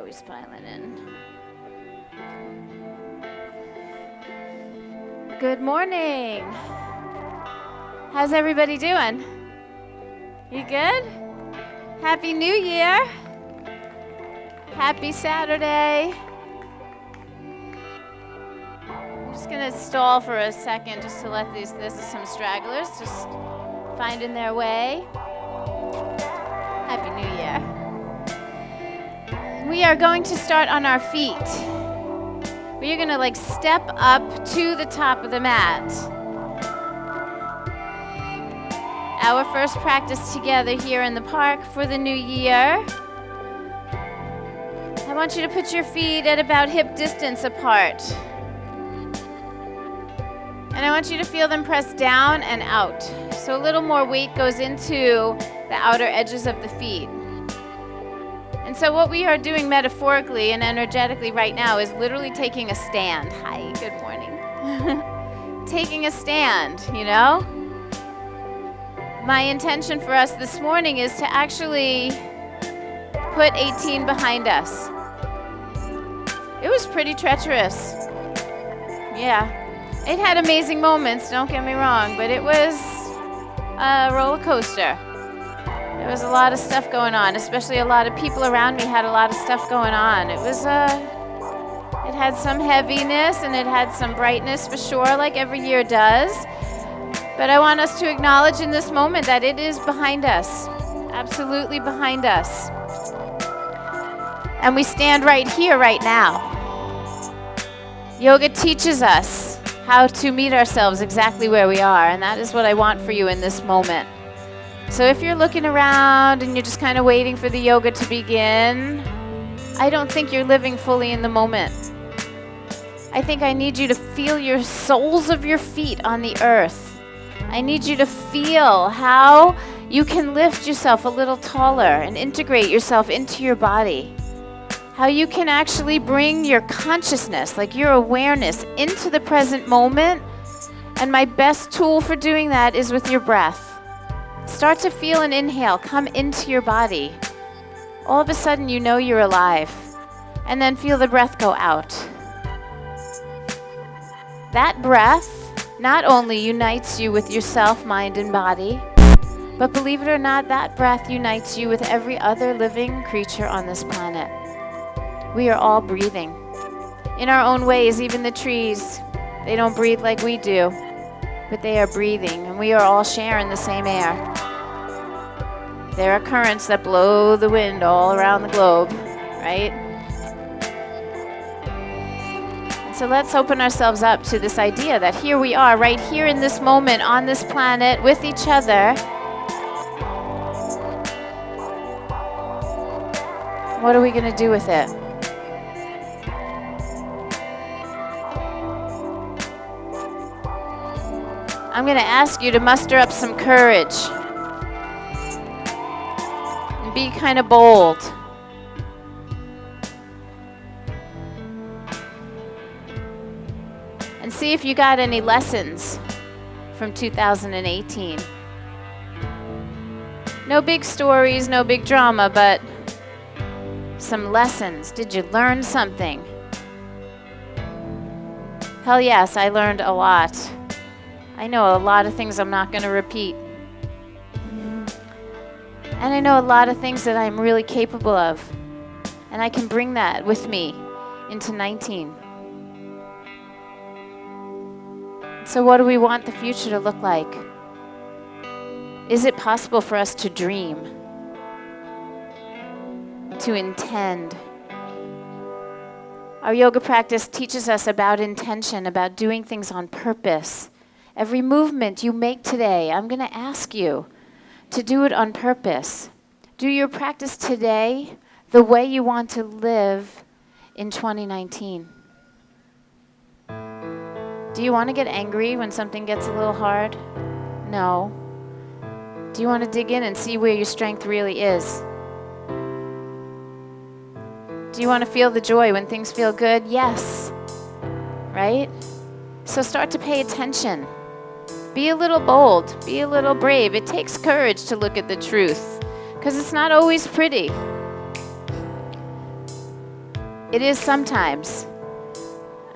always piling in. Good morning. How's everybody doing? You good? Happy New Year. Happy Saturday. I'm just going to stall for a second just to let this is some stragglers just finding their way. Happy New Year. We are going to start on our feet. We are going to step up to the top of the mat. Our first practice together here in the park for the new year. I want you to put your feet at about hip distance apart. And I want you to feel them press down and out. So a little more weight goes into the outer edges of the feet. And so what we are doing metaphorically and energetically right now is literally taking a stand. Hi, good morning. Taking a stand, you know? My intention for us this morning is to actually put 18 behind us. It was pretty treacherous. Yeah. It had amazing moments, don't get me wrong, but it was a roller coaster. There was a lot of stuff going on, especially a lot of people around me had a lot of stuff going on. It had some heaviness and it had some brightness for sure, like every year does. But I want us to acknowledge in this moment that it is behind us, absolutely behind us. And we stand right here, right now. Yoga teaches us how to meet ourselves exactly where we are, and that is what I want for you in this moment. So if you're looking around and you're just kind of waiting for the yoga to begin, I don't think you're living fully in the moment. I think I need you to feel your soles of your feet on the earth. I need you to feel how you can lift yourself a little taller and integrate yourself into your body. How you can actually bring your consciousness, like your awareness, into the present moment. And my best tool for doing that is with your breath. Start to feel an inhale come into your body. All of a sudden you know you're alive. And then feel the breath go out. That breath not only unites you with yourself, mind, and body, but believe it or not, that breath unites you with every other living creature on this planet. We are all breathing. In our own ways, even the trees, they don't breathe like we do, but they are breathing, and we are all sharing the same air. There are currents that blow the wind all around the globe, right? And so let's open ourselves up to this idea that here we are, right here in this moment, on this planet, with each other. What are we going to do with it? I'm going to ask you to muster up some courage and be kind of bold. And see if you got any lessons from 2018. No big stories, no big drama, but some lessons. Did you learn something? Hell yes, I learned a lot. I know a lot of things I'm not going to repeat. And I know a lot of things that I'm really capable of. And I can bring that with me into 19. So what do we want the future to look like? Is it possible for us to dream? To intend? Our yoga practice teaches us about intention, about doing things on purpose. Every movement you make today, I'm going to ask you to do it on purpose. Do your practice today the way you want to live in 2019. Do you want to get angry when something gets a little hard? No. Do you want to dig in and see where your strength really is? Do you want to feel the joy when things feel good? Yes. Right? So start to pay attention. Be a little bold. Be a little brave. It takes courage to look at the truth because it's not always pretty. It is sometimes.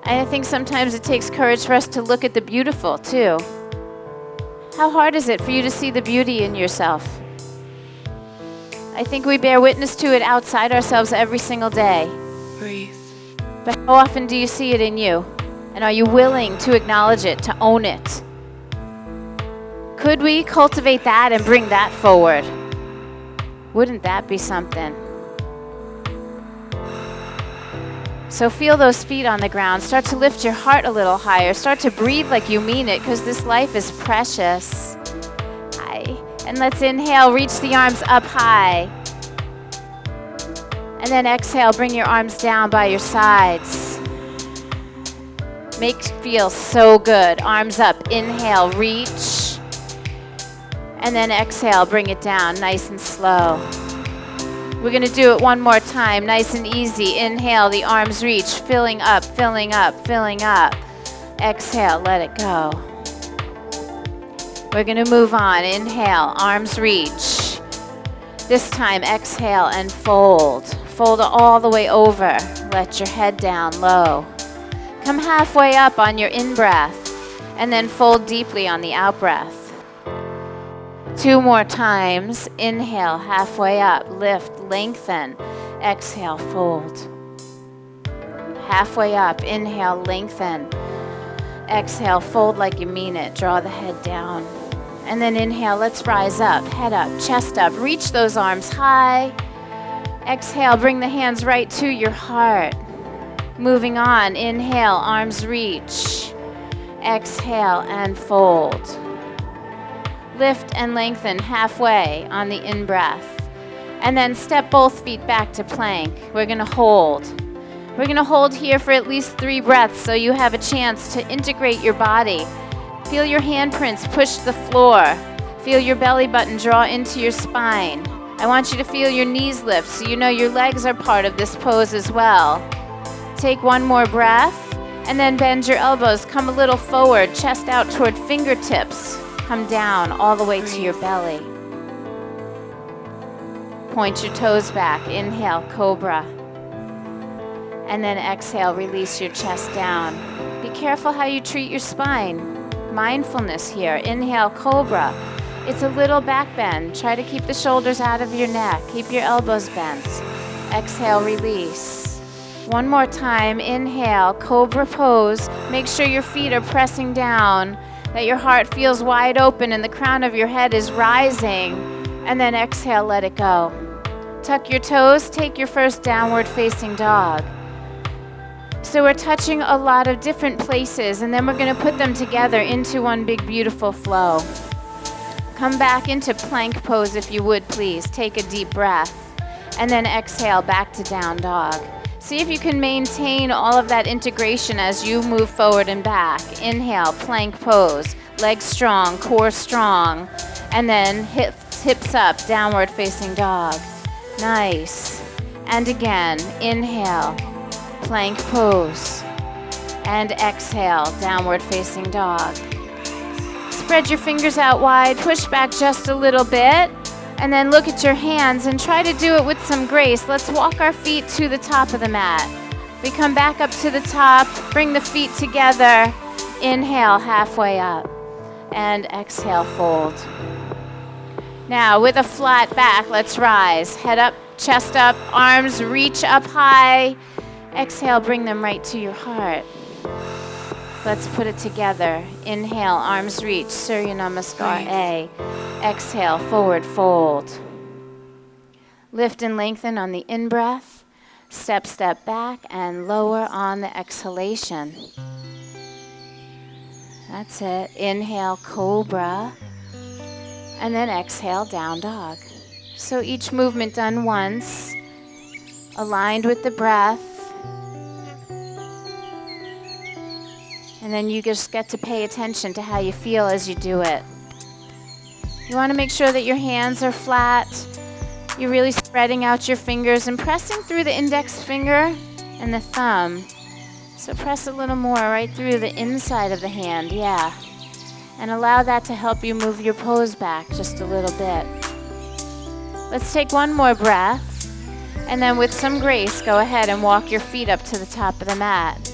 I think sometimes it takes courage for us to look at the beautiful too. How hard is it for you to see the beauty in yourself? I think we bear witness to it outside ourselves every single day. Breathe. But how often do you see it in you? And are you willing to acknowledge it, to own it? Could we cultivate that and bring that forward? Wouldn't that be something? So feel those feet on the ground. Start to lift your heart a little higher. Start to breathe like you mean it, because this life is precious. And let's inhale, reach the arms up high. And then exhale, bring your arms down by your sides. Feel so good. Arms up, inhale, reach. And then exhale, bring it down, nice and slow. We're gonna do it one more time, nice and easy. Inhale, the arms reach, filling up, filling up, filling up. Exhale, let it go. We're gonna move on. Inhale, arms reach. This time, exhale and fold. Fold all the way over. Let your head down low. Come halfway up on your in-breath, and then fold deeply on the out-breath. 2 more times. Inhale, halfway up, lift, lengthen. Exhale, fold. Halfway up, inhale, lengthen. Exhale, fold like you mean it. Draw the head down. And then inhale, let's rise up, head up, chest up. Reach those arms high. Exhale, bring the hands right to your heart. Moving on, inhale, arms reach. Exhale and fold. Lift and lengthen halfway on the in-breath. And then step both feet back to plank. We're gonna hold. We're gonna hold here for at least 3 breaths so you have a chance to integrate your body. Feel your handprints push the floor. Feel your belly button draw into your spine. I want you to feel your knees lift so you know your legs are part of this pose as well. Take 1 more breath and then bend your elbows. Come a little forward, chest out toward fingertips. Come down all the way to your belly. Point your toes back. Inhale, cobra. And then exhale, release your chest down. Be careful how you treat your spine. Mindfulness here. Inhale, cobra. It's a little back bend. Try to keep the shoulders out of your neck. Keep your elbows bent. Exhale, release. 1 more time. Inhale, cobra pose. Make sure your feet are pressing down, that your heart feels wide open and the crown of your head is rising. And then exhale, let it go. Tuck your toes. Take your first downward facing dog. So we're touching a lot of different places, and then we're going to put them together into one big beautiful flow. Come back into plank pose if you would, please. Take a deep breath, and then exhale back to down dog. See if you can maintain all of that integration as you move forward and back. Inhale, plank pose, legs strong, core strong, and then hips up, downward facing dog. Nice. And again, inhale, plank pose, and exhale, downward facing dog. Spread your fingers out wide, push back just a little bit, and then look at your hands and try to do it with some grace. Let's walk our feet to the top of the mat. We come back up to the top, bring the feet together, inhale, halfway up, and exhale, fold. Now, with a flat back, let's rise. Head up, chest up, arms reach up high. Exhale, bring them right to your heart. Let's put it together. Inhale, arms reach, Surya Namaskar A. Exhale, forward fold. Lift and lengthen on the in-breath. Step back, and lower on the exhalation. That's it. Inhale, cobra. And then exhale, down dog. So each movement done once, aligned with the breath. And then you just get to pay attention to how you feel as you do it. You want to make sure that your hands are flat. You're really spreading out your fingers and pressing through the index finger and the thumb. So press a little more right through the inside of the hand, yeah. And allow that to help you move your pose back just a little bit. Let's take 1 more breath. And then with some grace, go ahead and walk your feet up to the top of the mat.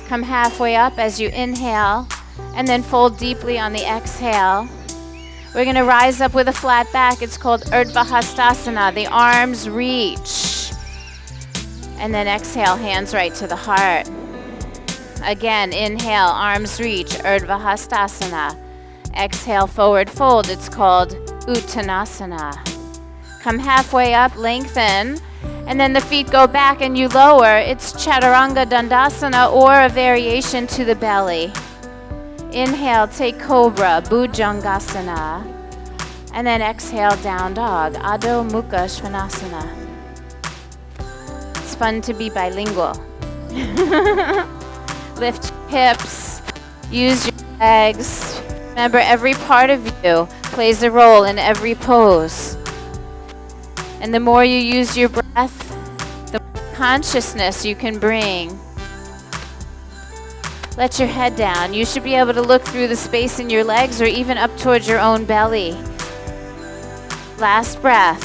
Come halfway up as you inhale, and then fold deeply on the exhale. We're going to rise up with a flat back. It's called Urdhva Hastasana. The arms reach. And then exhale, hands right to the heart. Again, inhale, arms reach, Urdhva Hastasana. Exhale, forward fold. It's called Uttanasana. Come halfway up, lengthen, and then the feet go back and you lower. It's Chaturanga Dandasana, or a variation to the belly. Inhale, take Cobra, Bhujangasana. And then exhale, down dog, Adho Mukha Svanasana. It's fun to be bilingual. Lift your hips, use your legs. Remember, every part of you plays a role in every pose. And the more you use your breath, the more consciousness you can bring. Let your head down. You should be able to look through the space in your legs or even up towards your own belly. Last breath.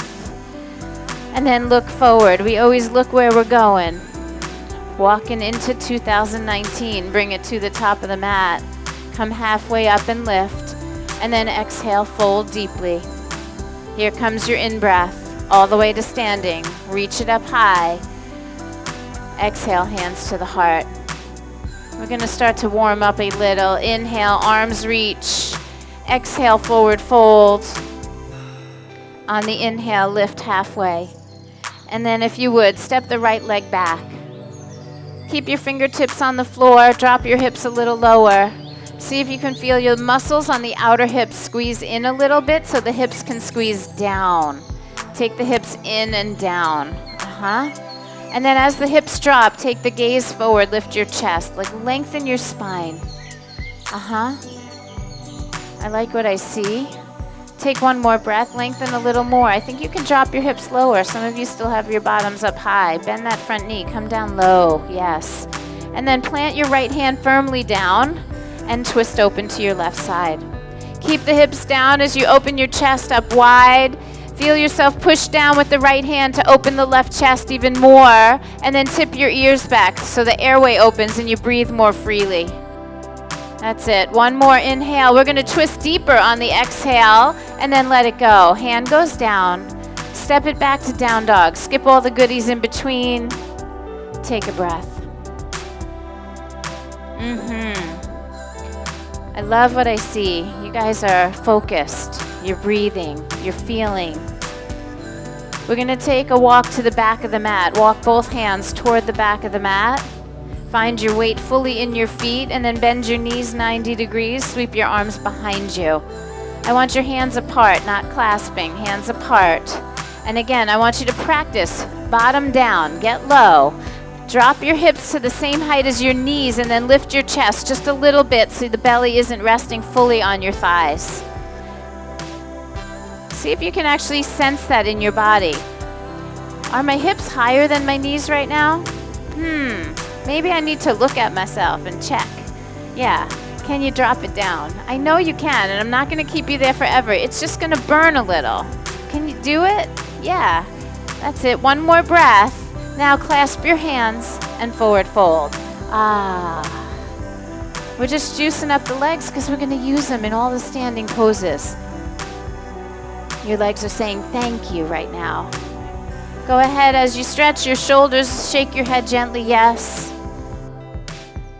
And then look forward. We always look where we're going. Walking into 2019, bring it to the top of the mat. Come halfway up and lift. And then exhale, fold deeply. Here comes your in-breath. All the way to standing. Reach it up high. Exhale, hands to the heart. We're going to start to warm up a little. Inhale, arms reach. Exhale, forward fold. On the inhale, lift halfway. And then if you would, step the right leg back. Keep your fingertips on the floor. Drop your hips a little lower. See if you can feel your muscles on the outer hips squeeze in a little bit so the hips can squeeze down. Take the hips in and down. And then as the hips drop, take the gaze forward, lift your chest, like lengthen your spine. I like what I see. Take one more breath, lengthen a little more. I think you can drop your hips lower. Some of you still have your bottoms up high. Bend that front knee, come down low, yes. And then plant your right hand firmly down and twist open to your left side. Keep the hips down as you open your chest up wide. Feel yourself push down with the right hand to open the left chest even more, and then tip your ears back so the airway opens and you breathe more freely. That's it. One more inhale. We're going to twist deeper on the exhale and then let it go. Hand goes down. Step it back to down dog. Skip all the goodies in between. Take a breath. I love what I see. You guys are focused. You're breathing. You're feeling. We're going to take a walk to the back of the mat. Walk both hands toward the back of the mat. Find your weight fully in your feet and then bend your knees 90 degrees. Sweep your arms behind you. I want your hands apart, not clasping. Hands apart. And again, I want you to practice. Bottom down. Get low. Drop your hips to the same height as your knees and then lift your chest just a little bit so the belly isn't resting fully on your thighs. See if you can actually sense that in your body. Are my hips higher than my knees right now? Maybe I need to look at myself and check. Yeah, can you drop it down? I know you can, and I'm not going to keep you there forever. It's just going to burn a little. Can you do it? Yeah, that's it. One more breath. Now clasp your hands and forward fold. We're just juicing up the legs because we're going to use them in all the standing poses. Your legs are saying thank you right now. Go ahead as you stretch your shoulders, shake your head gently, yes.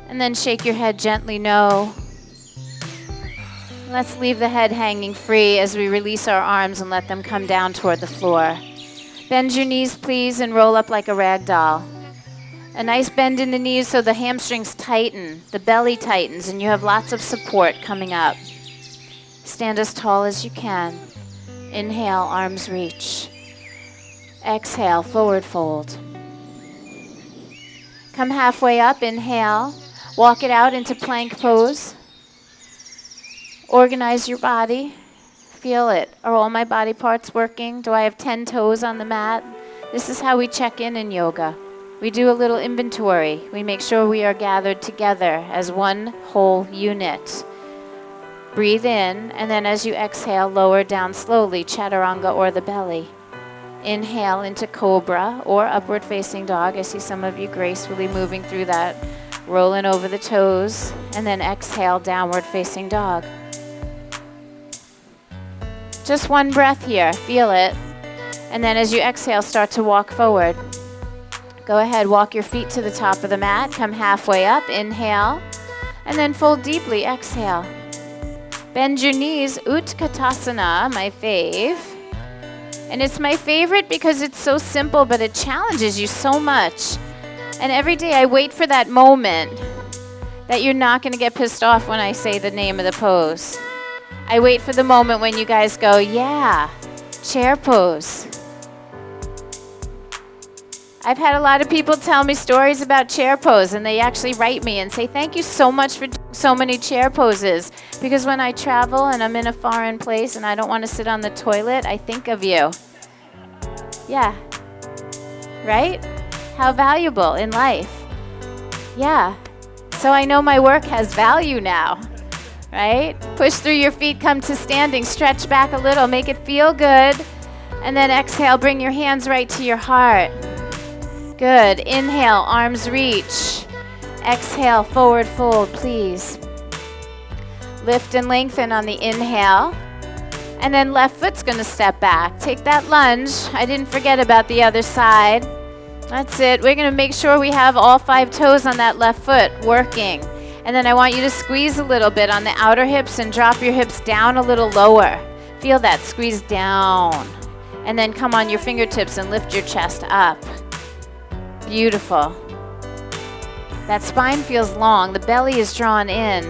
And then shake your head gently, no. Let's leave the head hanging free as we release our arms and let them come down toward the floor. Bend your knees, please, and roll up like a rag doll. A nice bend in the knees so the hamstrings tighten, the belly tightens, and you have lots of support coming up. Stand as tall as you can. Inhale, arms reach. Exhale, forward fold. Come halfway up, inhale. Walk it out into plank pose. Organize your body. Feel it. Are all my body parts working? Do I have 10 toes on the mat? This is how we check in yoga. We do a little inventory. We make sure we are gathered together as one whole unit. Breathe in, and then as you exhale, lower down slowly, chaturanga or the belly. Inhale into cobra or upward facing dog. I see some of you gracefully moving through that, rolling over the toes. And then exhale, downward facing dog. Just one breath here, feel it. And then as you exhale, start to walk forward. Go ahead, walk your feet to the top of the mat, come halfway up, inhale, and then fold deeply, exhale. Bend your knees, Utkatasana, my fave. And it's my favorite because it's so simple, but it challenges you so much. And every day I wait for that moment that you're not going to get pissed off when I say the name of the pose. I wait for the moment when you guys go, yeah, chair pose. I've had a lot of people tell me stories about chair pose, and they actually write me and say, thank you so much for doing so many chair poses, because when I travel and I'm in a foreign place and I don't want to sit on the toilet, I think of you. Yeah. Right? How valuable in life. Yeah. So I know my work has value now. Right? Push through your feet, come to standing, stretch back a little, make it feel good, and then exhale, bring your hands right to your heart. Good. Inhale, arms reach. Exhale, forward fold, please. Lift and lengthen on the inhale. And then left foot's going to step back. Take that lunge. I didn't forget about the other side. That's it. We're going to make sure we have all 5 toes on that left foot working. And then I want you to squeeze a little bit on the outer hips and drop your hips down a little lower. Feel that. Squeeze down. And then come on your fingertips and lift your chest up. Beautiful. That spine feels long. The belly is drawn in.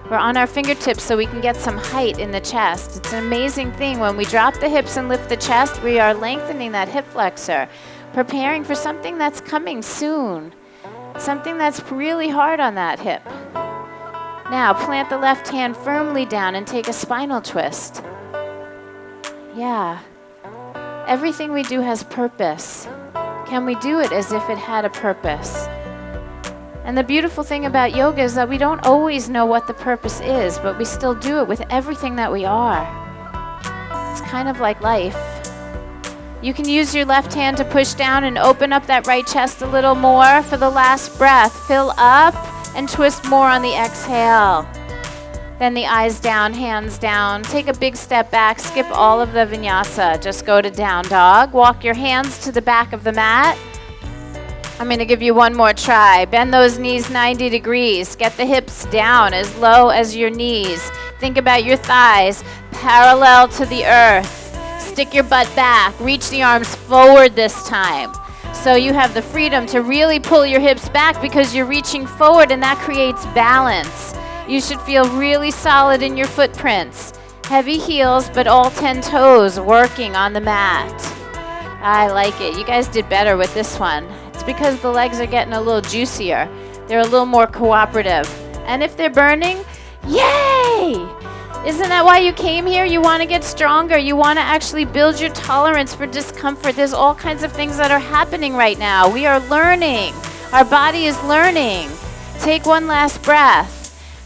We're on our fingertips so we can get some height in the chest. It's an amazing thing. When we drop the hips and lift the chest, we are lengthening that hip flexor, preparing for something that's coming soon, something that's really hard on that hip. Now, plant the left hand firmly down and take a spinal twist. Yeah. Everything we do has purpose. Can we do it as if it had a purpose? And the beautiful thing about yoga is that we don't always know what the purpose is, but we still do it with everything that we are. It's kind of like life. You can use your left hand to push down and open up that right chest a little more for the last breath. Fill up and twist more on the exhale. Then the eyes down, hands down. Take a big step back, skip all of the vinyasa. Just go to down dog. Walk your hands to the back of the mat. I'm going to give you one more try. Bend those knees 90 degrees. Get the hips down as low as your knees. Think about your thighs parallel to the earth. Stick your butt back. Reach the arms forward this time. So you have the freedom to really pull your hips back because you're reaching forward, and that creates balance. You should feel really solid in your footprints. Heavy heels, but all 10 toes working on the mat. I like it. You guys did better with this one. It's because the legs are getting a little juicier. They're a little more cooperative. And if they're burning, yay! Isn't that why you came here? You want to get stronger. You want to actually build your tolerance for discomfort. There's all kinds of things that are happening right now. We are learning. Our body is learning. Take one last breath.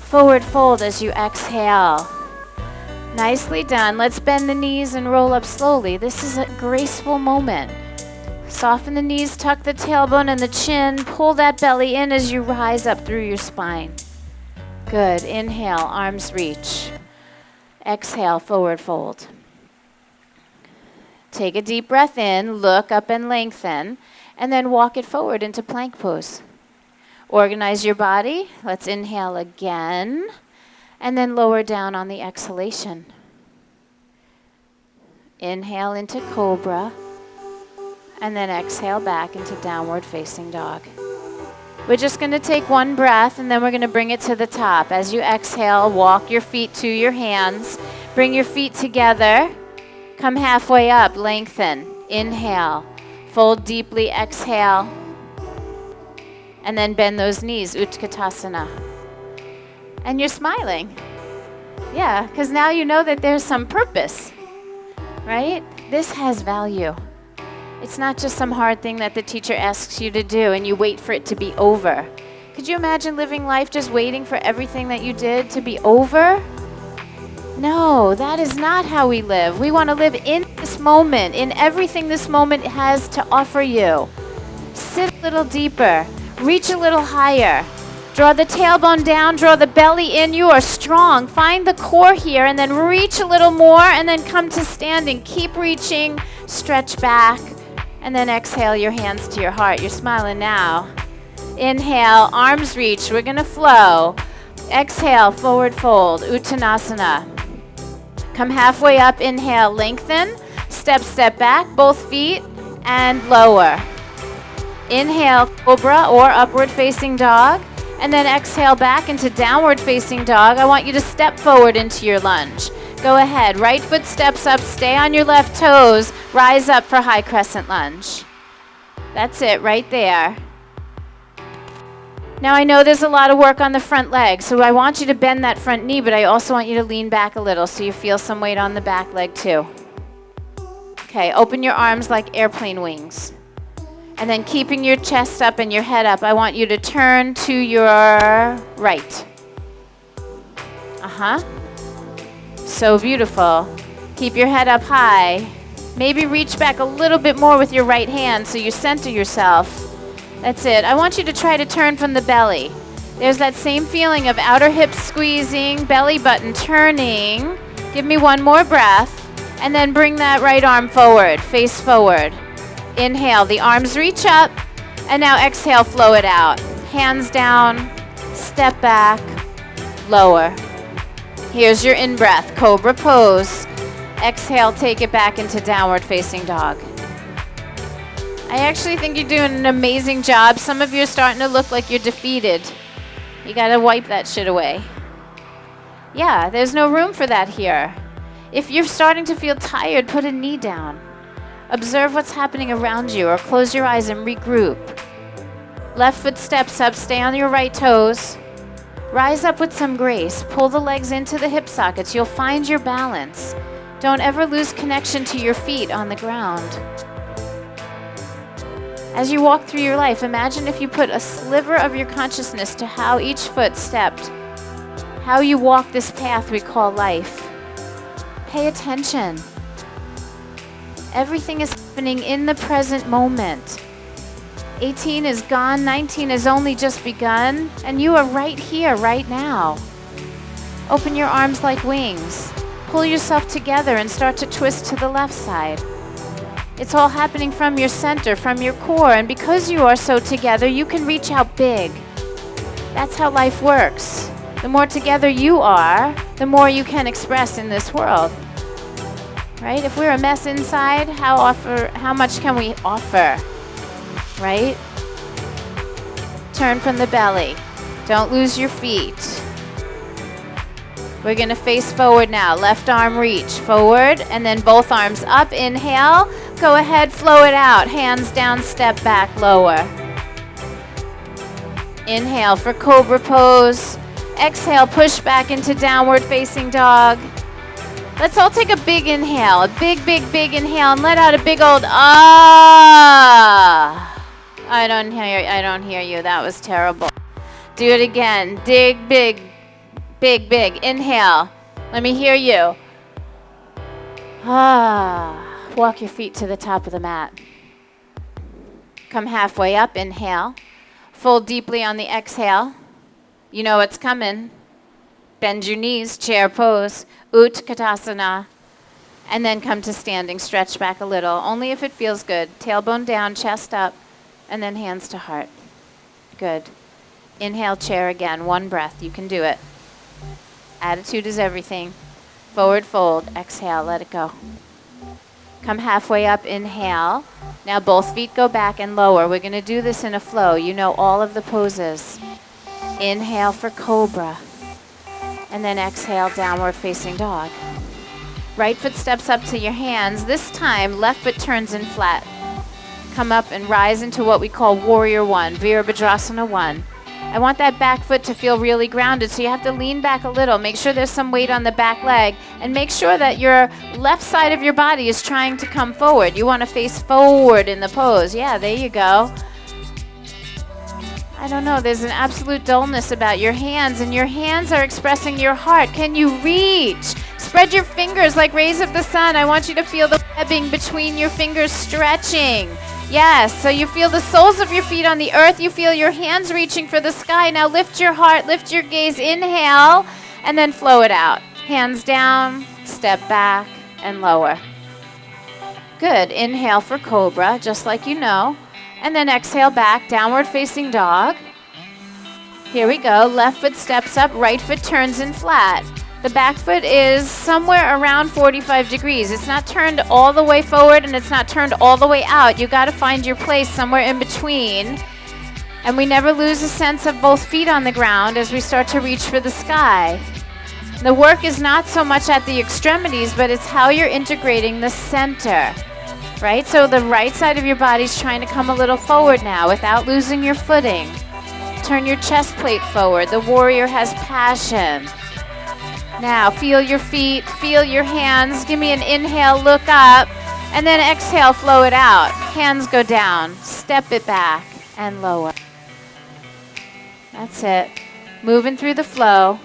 Forward fold as you exhale. Nicely done. Let's bend the knees and roll up slowly. This is a graceful moment. Soften the knees, tuck the tailbone and the chin. Pull that belly in as you rise up through your spine. Good. Inhale, arms reach. Exhale, forward fold. Take a deep breath in, look up and lengthen, and then walk it forward into plank pose. Organize your body. Let's inhale again, and then lower down on the exhalation. Inhale into cobra, and then exhale back into downward facing dog. We're just going to take one breath, and then we're going to bring it to the top. As you exhale, walk your feet to your hands. Bring your feet together. Come halfway up, lengthen. Inhale. Fold deeply, exhale. And then bend those knees, Utkatasana. And you're smiling. Yeah, because now you know that there's some purpose, right? This has value. It's not just some hard thing that the teacher asks you to do and you wait for it to be over. Could you imagine living life just waiting for everything that you did to be over? No, that is not how we live. We want to live in this moment, in everything this moment has to offer you. Sit a little deeper. Reach a little higher. Draw the tailbone down, draw the belly in. You are strong. Find the core here and then reach a little more and then come to standing. Keep reaching, stretch back, and then exhale your hands to your heart. You're smiling now. Inhale, arms reach. We're going to flow. Exhale, forward fold, Uttanasana. Come halfway up, inhale, lengthen. Step, step back, both feet, and lower. Inhale, cobra or upward facing dog. And then exhale back into downward facing dog. I want you to step forward into your lunge. Go ahead. Right foot steps up. Stay on your left toes. Rise up for high crescent lunge. That's it right there. Now I know there's a lot of work on the front leg, so I want you to bend that front knee, but I also want you to lean back a little so you feel some weight on the back leg too. Okay, open your arms like airplane wings. And then keeping your chest up and your head up, I want you to turn to your right. So beautiful. Keep your head up high. Maybe reach back a little bit more with your right hand so you center yourself. That's it. I want you to try to turn from the belly. There's that same feeling of outer hips squeezing, belly button turning. Give me one more breath. And then bring that right arm forward, face forward. Inhale, the arms reach up, and now exhale, flow it out. Hands down, step back, lower. Here's your in-breath, cobra pose. Exhale, take it back into downward facing dog. I actually think you're doing an amazing job. Some of you are starting to look like you're defeated. You gotta wipe that shit away. Yeah, there's no room for that here. If you're starting to feel tired, put a knee down. Observe what's happening around you or close your eyes and regroup. Left foot steps up, stay on your right toes. Rise up with some grace. Pull the legs into the hip sockets. You'll find your balance. Don't ever lose connection to your feet on the ground. As you walk through your life, imagine if you put a sliver of your consciousness to how each foot stepped, how you walk this path we call life. Pay attention. Everything is happening in the present moment. 18 is gone, 19 has only just begun, and you are right here, right now. Open your arms like wings. Pull yourself together and start to twist to the left side. It's all happening from your center, from your core, and because you are so together, you can reach out big. That's how life works. The more together you are, the more you can express in this world. Right? If we're a mess inside, how much can we offer? Right? Turn from the belly. Don't lose your feet. We're going to face forward now. Left arm reach forward and then both arms up. Inhale. Go ahead, flow it out. Hands down, step back, lower. Inhale for cobra pose. Exhale, push back into downward facing dog. Let's all take a big inhale, a big, big, big inhale, and let out a big old ah. I don't hear you. That was terrible. Do it again. Dig, big, big, big. Inhale. Let me hear you. Ah. Walk your feet to the top of the mat. Come halfway up. Inhale. Fold deeply on the exhale. You know what's coming. Bend your knees, chair pose, Utkatasana, and then come to standing. Stretch back a little, only if it feels good. Tailbone down, chest up, and then hands to heart. Good. Inhale, chair again. One breath. You can do it. Attitude is everything. Forward fold. Exhale. Let it go. Come halfway up. Inhale. Now both feet go back and lower. We're going to do this in a flow. You know all of the poses. Inhale for cobra. And then exhale, downward facing dog. Right foot steps up to your hands. This time, left foot turns in flat. Come up and rise into what we call warrior one, Virabhadrasana 1. I want that back foot to feel really grounded, so you have to lean back a little. Make sure there's some weight on the back leg, and make sure that your left side of your body is trying to come forward. You want to face forward in the pose. Yeah, there you go. I don't know, there's an absolute dullness about your hands, and your hands are expressing your heart. Can you reach? Spread your fingers like rays of the sun. I want you to feel the webbing between your fingers stretching. Yes, so you feel the soles of your feet on the earth. You feel your hands reaching for the sky. Now lift your heart, lift your gaze. Inhale, and then flow it out. Hands down, step back, and lower. Good. Inhale for cobra, just like you know. And then exhale back, downward facing dog. Here we go. Left foot steps up, right foot turns in flat. The back foot is somewhere around 45 degrees. It's not turned all the way forward and it's not turned all the way out. You got to find your place somewhere in between. And we never lose a sense of both feet on the ground as we start to reach for the sky. The work is not so much at the extremities, but it's how you're integrating the center, right? So the right side of your body's trying to come a little forward now without losing your footing. Turn your chest plate forward. The warrior has passion. Now, feel your feet, feel your hands. Give me an inhale, look up, and then exhale, flow it out. Hands go down, step it back, and lower. That's it. Moving through the flow.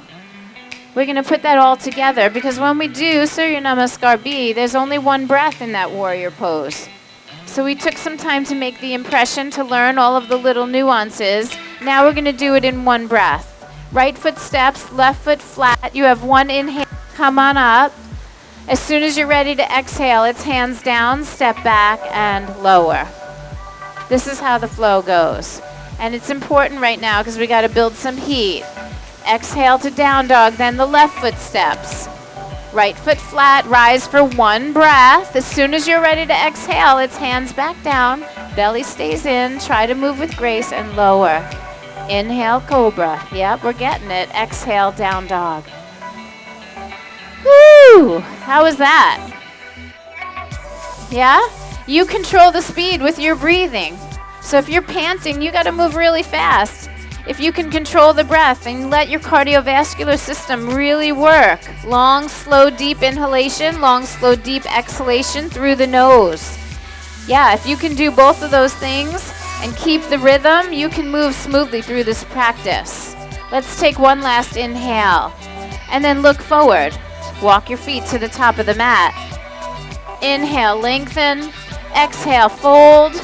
We're going to put that all together because when we do Surya Namaskar B, there's only one breath in that warrior pose. So we took some time to make the impression, to learn all of the little nuances. Now we're going to do it in one breath. Right foot steps, left foot flat. You have one inhale, come on up. As soon as you're ready to exhale, it's hands down, step back, and lower. This is how the flow goes. And it's important right now because we got to build some heat. Exhale to down dog, then the left foot steps. Right foot flat, rise for one breath. As soon as you're ready to exhale, it's hands back down, belly stays in, try to move with grace and lower. Inhale, cobra. Yep, we're getting it. Exhale, down dog. Woo! How was that? Yeah? You control the speed with your breathing. So if you're panting, you got to move really fast. If you can control the breath and let your cardiovascular system really work. Long, slow, deep inhalation, long, slow, deep exhalation through the nose. Yeah, if you can do both of those things and keep the rhythm, you can move smoothly through this practice. Let's take one last inhale and then look forward. Walk your feet to the top of the mat. Inhale, lengthen. Exhale, fold.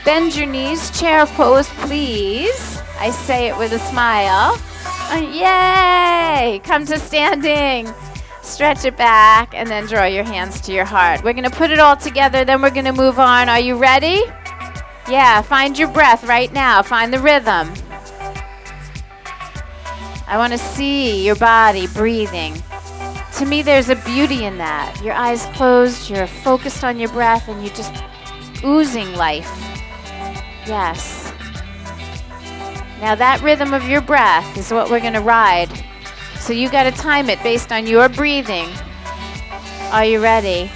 Bend your knees, chair pose, please. I say it with a smile. Yay! Come to standing. Stretch it back and then draw your hands to your heart. We're going to put it all together, then we're going to move on. Are you ready? Yeah, find your breath right now. Find the rhythm. I want to see your body breathing. To me, there's a beauty in that. Your eyes closed, you're focused on your breath, and you're just oozing life. Yes. Now that rhythm of your breath is what we're going to ride. So you got to time it based on your breathing. Are you ready?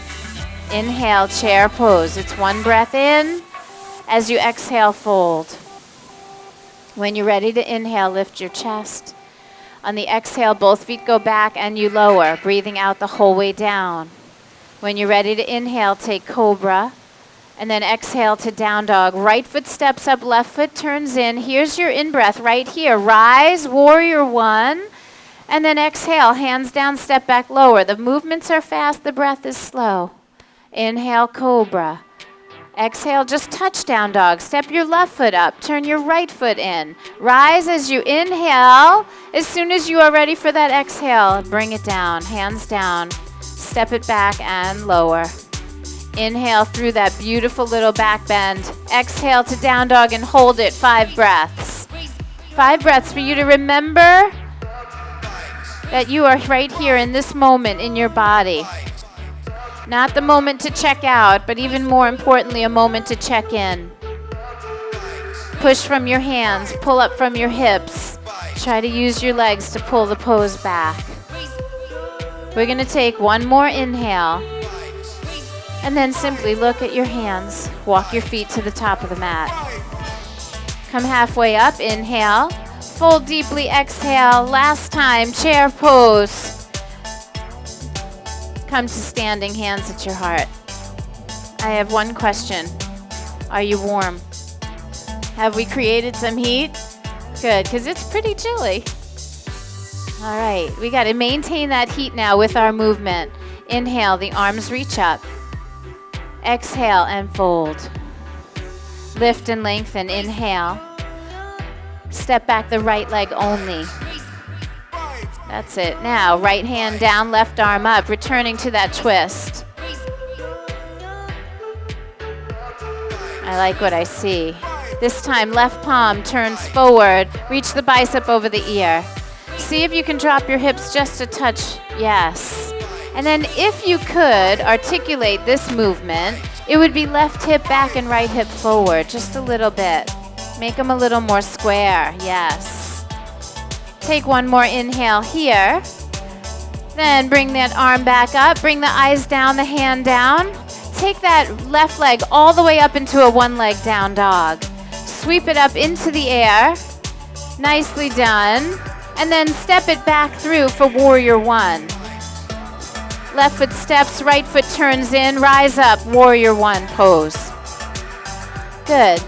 Inhale, chair pose. It's one breath in. As you exhale, fold. When you're ready to inhale, lift your chest. On the exhale, both feet go back and you lower, breathing out the whole way down. When you're ready to inhale, take cobra. And then exhale to down dog. Right foot steps up, left foot turns in. Here's your in-breath right here. Rise, warrior one. And then exhale, hands down, step back, lower. The movements are fast, the breath is slow. Inhale, cobra. Exhale, just touch down dog. Step your left foot up. Turn your right foot in. Rise as you inhale. As soon as you are ready for that exhale, bring it down. Hands down. Step it back and lower. Inhale through that beautiful little back bend. Exhale to down dog and hold it. 5 breaths. 5 breaths for you to remember that you are right here in this moment in your body. Not the moment to check out, but even more importantly, a moment to check in. Push from your hands, pull up from your hips. Try to use your legs to pull the pose back. We're going to take one more inhale. And then simply look at your hands. Walk your feet to the top of the mat. Come halfway up, inhale. Fold deeply, exhale. Last time, chair pose. Come to standing, hands at your heart. I have one question. Are you warm? Have we created some heat? Good, because it's pretty chilly. All right, we got to maintain that heat now with our movement. Inhale, the arms reach up. Exhale and fold. Lift and lengthen, inhale. Step back the right leg only. That's it. Now, right hand down, left arm up, returning to that twist. I like what I see. This time, left palm turns forward. Reach the bicep over the ear. See if you can drop your hips just a touch. Yes. And then if you could articulate this movement, it would be left hip back and right hip forward, just a little bit. Make them a little more square. Yes. Take one more inhale here. Then bring that arm back up. Bring the eyes down, the hand down. Take that left leg all the way up into a one leg down dog. Sweep it up into the air. Nicely done. And then step it back through for warrior one. Left foot steps, right foot turns in, rise up, warrior one pose. Good.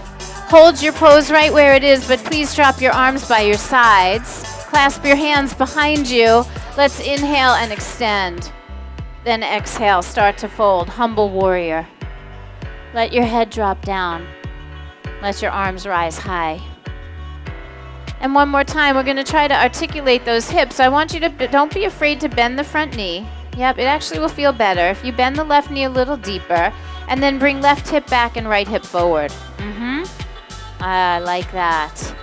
Hold your pose right where it is, but please drop your arms by your sides. Clasp your hands behind you. Let's inhale and extend. Then exhale, start to fold, humble warrior. Let your head drop down. Let your arms rise high. And one more time, we're going to try to articulate those hips. I want you to, don't be afraid to bend the front knee. Yep, it actually will feel better if you bend the left knee a little deeper and then bring left hip back and right hip forward. I like that.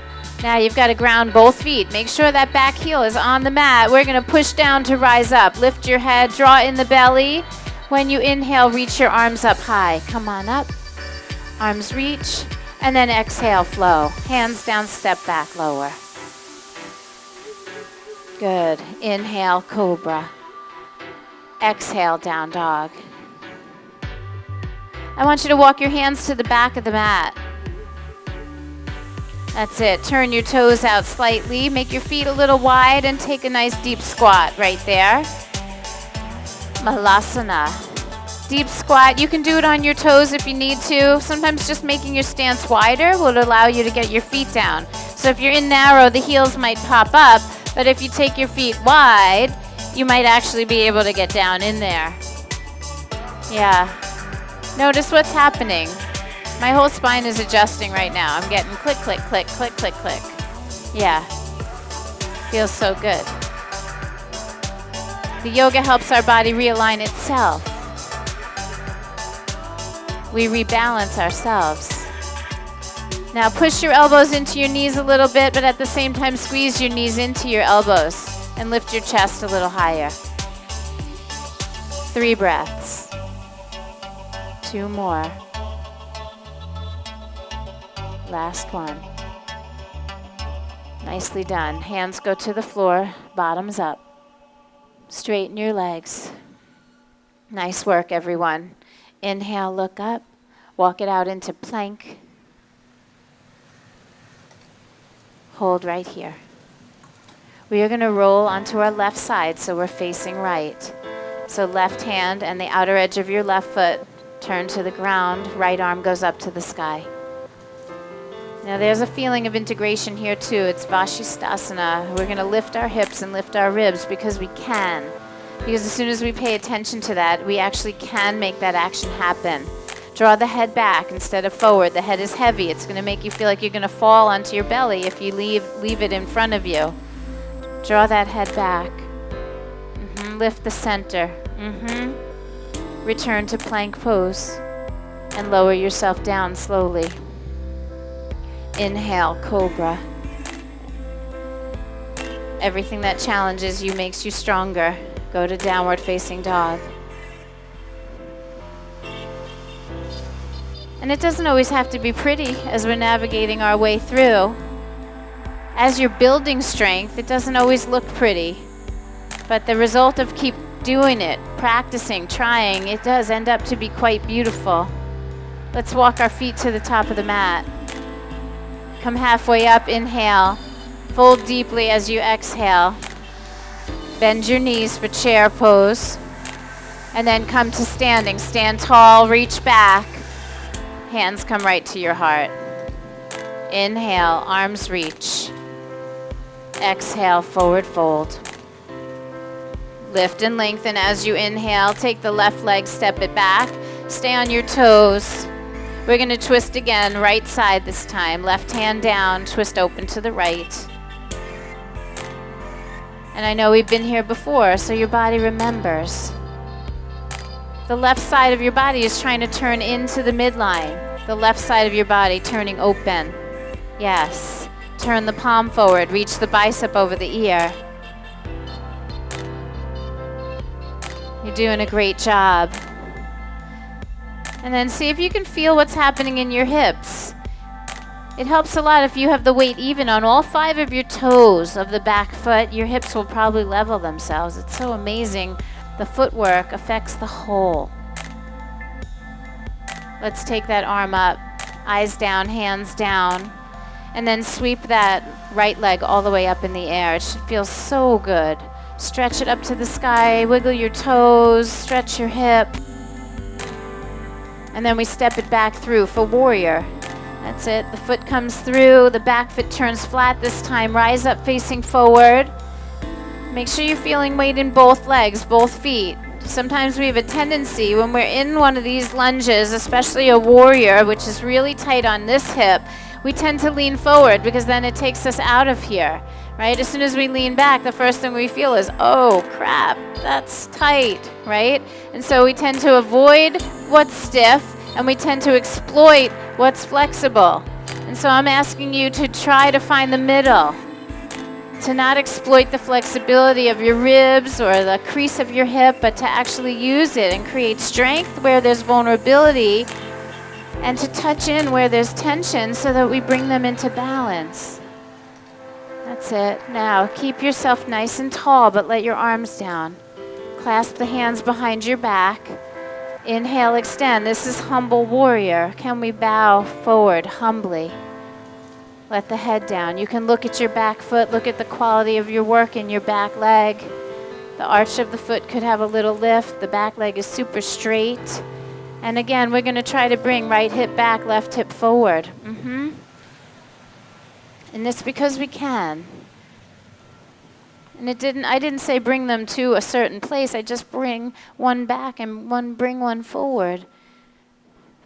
Now you've got to ground both feet. Make sure that back heel is on the mat. We're going to push down to rise up. Lift your head, draw in the belly. When you inhale, reach your arms up high. Come on up. Arms reach. And then exhale, flow. Hands down, step back, lower. Good. Inhale, cobra. Exhale, down dog. I want you to walk your hands to the back of the mat. That's it. Turn your toes out slightly. Make your feet a little wide and take a nice deep squat right there. Malasana. Deep squat. You can do it on your toes if you need to. Sometimes just making your stance wider will allow you to get your feet down. So if you're in narrow, the heels might pop up, but if you take your feet wide, you might actually be able to get down in there. Yeah. Notice what's happening. My whole spine is adjusting right now. I'm getting click, click, click, click, click, click. Yeah. Feels so good. The yoga helps our body realign itself. We rebalance ourselves. Now push your elbows into your knees a little bit, but at the same time squeeze your knees into your elbows and lift your chest a little higher. 3 breaths. 2 more. Last one. Nicely done. Hands go to the floor, bottoms up. Straighten your legs. Nice work, everyone. Inhale, look up. Walk it out into plank. Hold right here. We are going to roll onto our left side so we're facing right. So left hand and the outer edge of your left foot turn to the ground. Right arm goes up to the sky. Now there's a feeling of integration here too. It's Vashisthasana. We're going to lift our hips and lift our ribs because we can. Because as soon as we pay attention to that, we actually can make that action happen. Draw the head back instead of forward. The head is heavy. It's going to make you feel like you're going to fall onto your belly if you leave it in front of you. Draw that head back. Lift the center. Return to plank pose and lower yourself down slowly. Inhale, cobra. Everything that challenges you makes you stronger. Go to downward facing dog. And it doesn't always have to be pretty as we're navigating our way through. As you're building strength, it doesn't always look pretty. But the result of keep doing it, practicing, trying, it does end up to be quite beautiful. Let's walk our feet to the top of the mat. Come halfway up, inhale. Fold deeply as you exhale. Bend your knees for chair pose. And then come to standing. Stand tall, reach back. Hands come right to your heart. Inhale, arms reach. Exhale, forward fold. Lift and lengthen as you inhale. Take the left leg, step it back. Stay on your toes. We're going to twist again, right side this time. Left hand down, twist open to the right. And I know we've been here before, so your body remembers. The left side of your body is trying to turn into the midline. The left side of your body turning open. Yes. Turn the palm forward. Reach the bicep over the ear. You're doing a great job. And then see if you can feel what's happening in your hips. It helps a lot if you have the weight even on all 5 of your toes of the back foot. Your hips will probably level themselves. It's so amazing. The footwork affects the whole. Let's take that arm up. Eyes down, hands down. And then sweep that right leg all the way up in the air. It should feel so good. Stretch it up to the sky. Wiggle your toes. Stretch your hip. And then we step it back through for warrior. That's it. The foot comes through. The back foot turns flat this time. Rise up facing forward. Make sure you're feeling weight in both legs, both feet. Sometimes we have a tendency when we're in one of these lunges, especially a warrior, which is really tight on this hip, we tend to lean forward because then it takes us out of here, right? As soon as we lean back, the first thing we feel is, oh crap, that's tight, right? And so we tend to avoid what's stiff and we tend to exploit what's flexible. And so I'm asking you to try to find the middle, to not exploit the flexibility of your ribs or the crease of your hip, but to actually use it and create strength where there's vulnerability and to touch in where there's tension so that we bring them into balance. That's it. Now, keep yourself nice and tall, but let your arms down. Clasp the hands behind your back. Inhale, extend. This is humble warrior. Can we bow forward humbly? Let the head down. You can look at your back foot, look at the quality of your work in your back leg. The arch of the foot could have a little lift. The back leg is super straight. And again, we're going to try to bring right hip back, left hip forward. And it's because we can. And I didn't say bring them to a certain place. I just bring one back and bring one forward.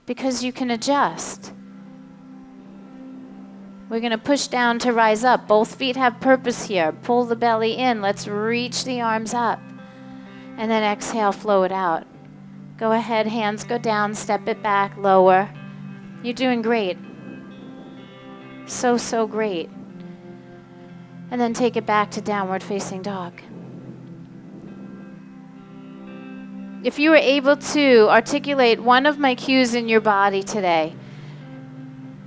Because you can adjust. We're going to push down to rise up. Both feet have purpose here. Pull the belly in. Let's reach the arms up. And then exhale, flow it out. Go ahead, hands go down, step it back, lower. You're doing great. So, so great. And then take it back to downward facing dog. If you were able to articulate one of my cues in your body today,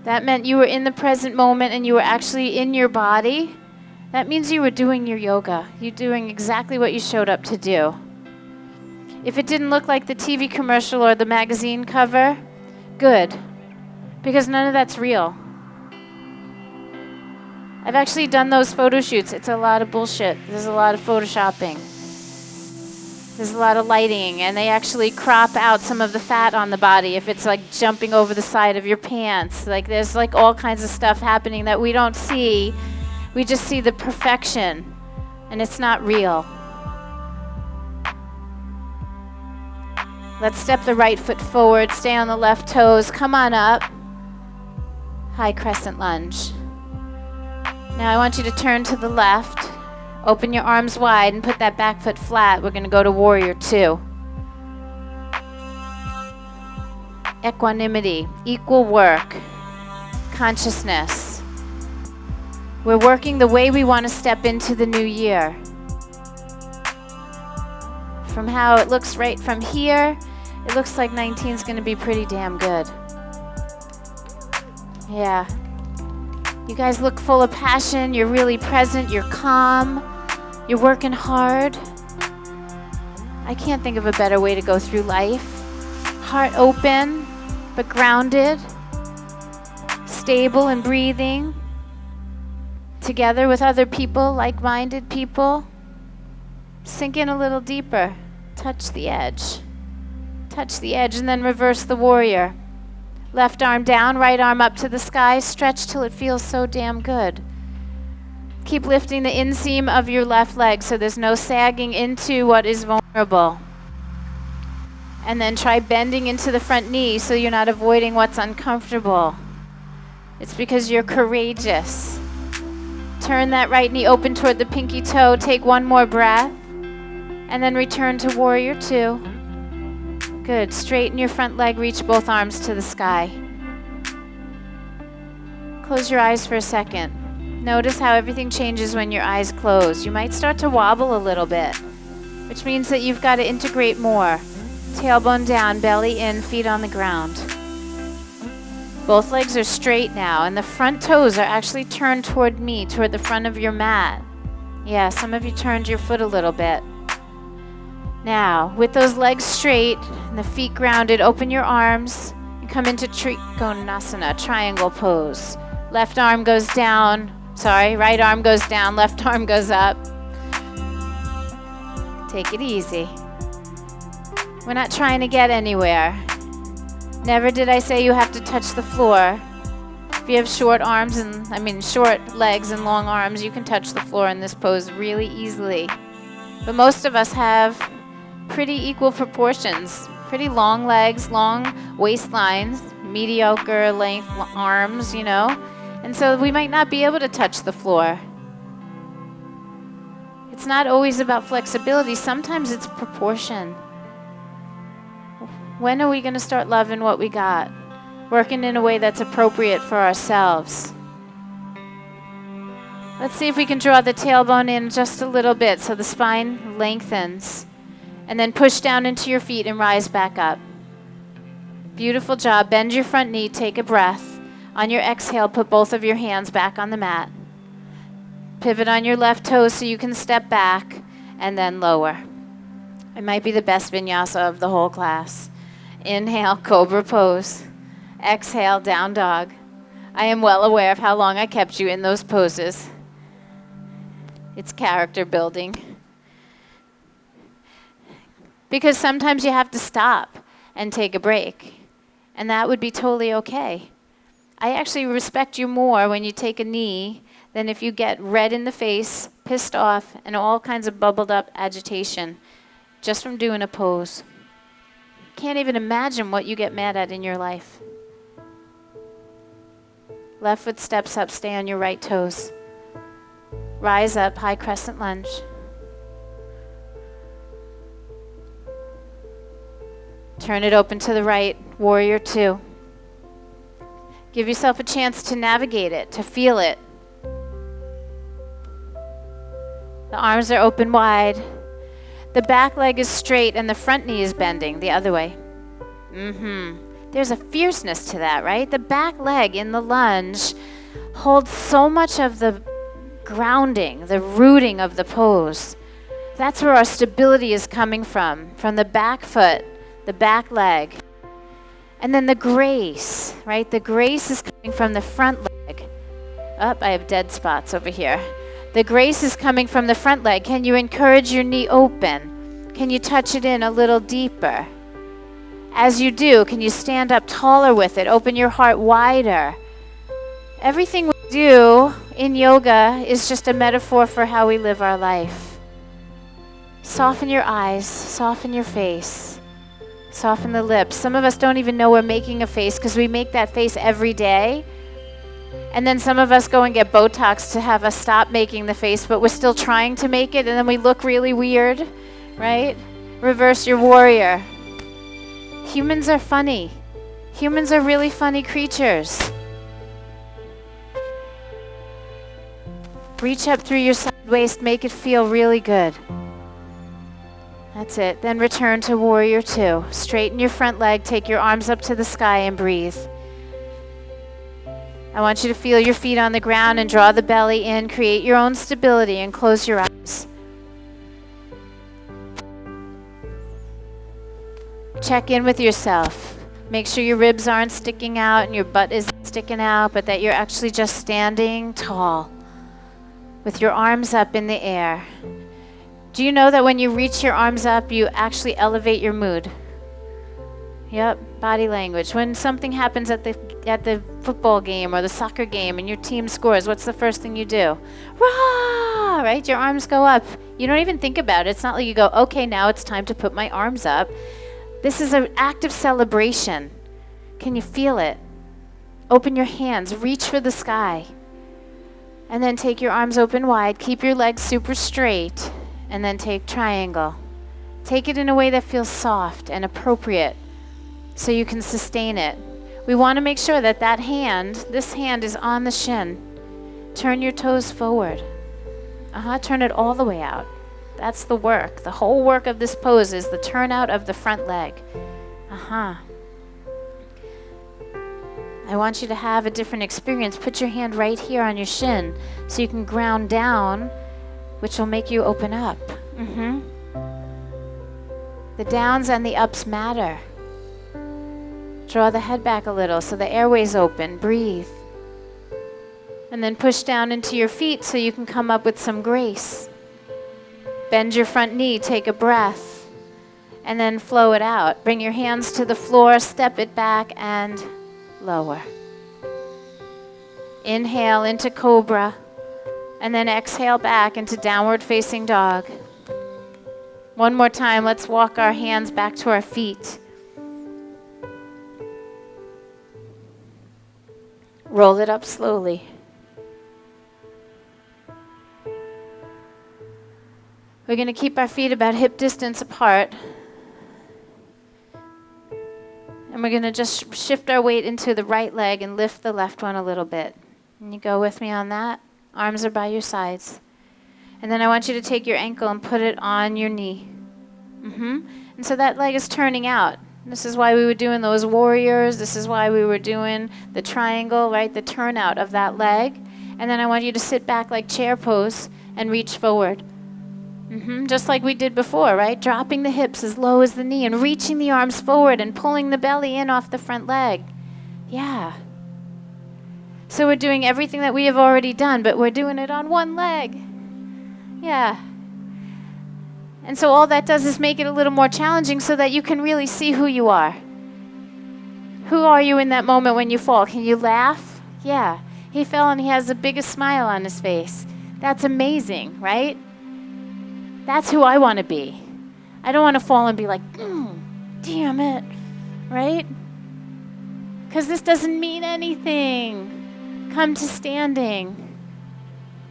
that meant you were in the present moment and you were actually in your body. That means you were doing your yoga. You're doing exactly what you showed up to do. If it didn't look like the TV commercial or the magazine cover, good. Because none of that's real. I've actually done those photo shoots. It's a lot of bullshit. There's a lot of photoshopping. There's a lot of lighting, and they actually crop out some of the fat on the body if it's like jumping over the side of your pants. Like there's like all kinds of stuff happening that we don't see. We just see the perfection, and it's not real. Let's step the right foot forward, stay on the left toes, come on up. High crescent lunge. Now I want you to turn to the left. Open your arms wide and put that back foot flat. We're going to go to warrior 2. Equanimity, equal work, consciousness. We're working the way we want to step into the new year. From how it looks right from here, it looks like 19 is going to be pretty damn good. Yeah. You guys look full of passion. You're really present. You're calm. You're working hard. I can't think of a better way to go through life. Heart open, but grounded. Stable and breathing. Together with other people, like-minded people. Sink in a little deeper. Touch the edge. Touch the edge and then reverse the warrior. Left arm down, right arm up to the sky. Stretch till it feels so damn good. Keep lifting the inseam of your left leg so there's no sagging into what is vulnerable. And then try bending into the front knee so you're not avoiding what's uncomfortable. It's because you're courageous. Turn that right knee open toward the pinky toe. Take one more breath. And then return to warrior two. Good. Straighten your front leg. Reach both arms to the sky. Close your eyes for a second. Notice how everything changes when your eyes close. You might start to wobble a little bit, which means that you've got to integrate more. Tailbone down, belly in, feet on the ground. Both legs are straight now, and the front toes are actually turned toward me, toward the front of your mat. Yeah, some of you turned your foot a little bit. Now, with those legs straight and the feet grounded, open your arms and come into Trikonasana, triangle pose. Left arm goes down. Right arm goes down, left arm goes up. Take it easy. We're not trying to get anywhere. Never did I say you have to touch the floor. If you have short legs and long arms, you can touch the floor in this pose really easily. But most of us have pretty equal proportions. Pretty long legs, long waistlines, mediocre length arms, And so we might not be able to touch the floor. It's not always about flexibility. Sometimes it's proportion. When are we going to start loving what we got? Working in a way that's appropriate for ourselves. Let's see if we can draw the tailbone in just a little bit so the spine lengthens. And then push down into your feet and rise back up. Beautiful job. Bend your front knee. Take a breath. On your exhale, put both of your hands back on the mat. Pivot on your left toes so you can step back and then lower. It might be the best vinyasa of the whole class. Inhale, cobra pose. Exhale, down dog. I am well aware of how long I kept you in those poses. It's character building. Because sometimes you have to stop and take a break. And that would be totally okay. I actually respect you more when you take a knee than if you get red in the face, pissed off, and all kinds of bubbled up agitation just from doing a pose. Can't even imagine what you get mad at in your life. Left foot steps up, stay on your right toes. Rise up, high crescent lunge. Turn it open to the right, warrior two. Give yourself a chance to navigate it, to feel it. The arms are open wide. The back leg is straight and the front knee is bending the other way. There's a fierceness to that, right? The back leg in the lunge holds so much of the grounding, the rooting of the pose. That's where our stability is coming from the back foot, the back leg. And then the grace, right? The grace is coming from the front leg. I have dead spots over here. The grace is coming from the front leg. Can you encourage your knee open? Can you touch it in a little deeper? As you do, can you stand up taller with it? Open your heart wider. Everything we do in yoga is just a metaphor for how we live our life. Soften your eyes, soften your face, soften the lips. Some of us don't even know we're making a face because we make that face every day. And then some of us go and get Botox to have us stop making the face, but we're still trying to make it, and then we look really weird, right? Reverse your warrior. Humans are funny. Humans are really funny creatures. Reach up through your side waist, make it feel really good. That's it. Then return to warrior two. Straighten your front leg, take your arms up to the sky and breathe. I want you to feel your feet on the ground and draw the belly in. Create your own stability and close your eyes. Check in with yourself. Make sure your ribs aren't sticking out and your butt isn't sticking out, but that you're actually just standing tall with your arms up in the air. Do you know that when you reach your arms up, you actually elevate your mood? Yep, body language. When something happens at the football game or the soccer game and your team scores, what's the first thing you do? Rah! Right? Your arms go up. You don't even think about it. It's not like you go, okay, now it's time to put my arms up. This is an act of celebration. Can you feel it? Open your hands, reach for the sky. And then take your arms open wide, keep your legs super straight, and then take triangle. Take it in a way that feels soft and appropriate so you can sustain it. We want to make sure that this hand is on the shin. Turn your toes forward. Turn it all the way out. That's the work. The whole work of this pose is the turnout of the front leg. I want you to have a different experience. Put your hand right here on your shin so you can ground down, which will make you open up. The downs and the ups matter. Draw the head back a little so the airway's open. Breathe. And then push down into your feet so you can come up with some grace. Bend your front knee, take a breath, and then flow it out. Bring your hands to the floor, step it back, and lower. Inhale into cobra, and then exhale back into downward facing dog. One more time, let's walk our hands back to our feet. Roll it up slowly. We're going to keep our feet about hip distance apart. And we're going to just shift our weight into the right leg and lift the left one a little bit. Can you go with me on that? Arms are by your sides. And then I want you to take your ankle and put it on your knee. And so that leg is turning out. This is why we were doing those warriors. This is why we were doing the triangle, right? The turnout of that leg. And then I want you to sit back like chair pose and reach forward. Just like we did before, right? Dropping the hips as low as the knee and reaching the arms forward and pulling the belly in off the front leg. Yeah. So we're doing everything that we have already done, but we're doing it on one leg. Yeah. And so all that does is make it a little more challenging so that you can really see who you are. Who are you in that moment when you fall? Can you laugh? Yeah. He fell and he has the biggest smile on his face. That's amazing, right? That's who I want to be. I don't want to fall and be like, damn it, right? Because this doesn't mean anything. Come to standing.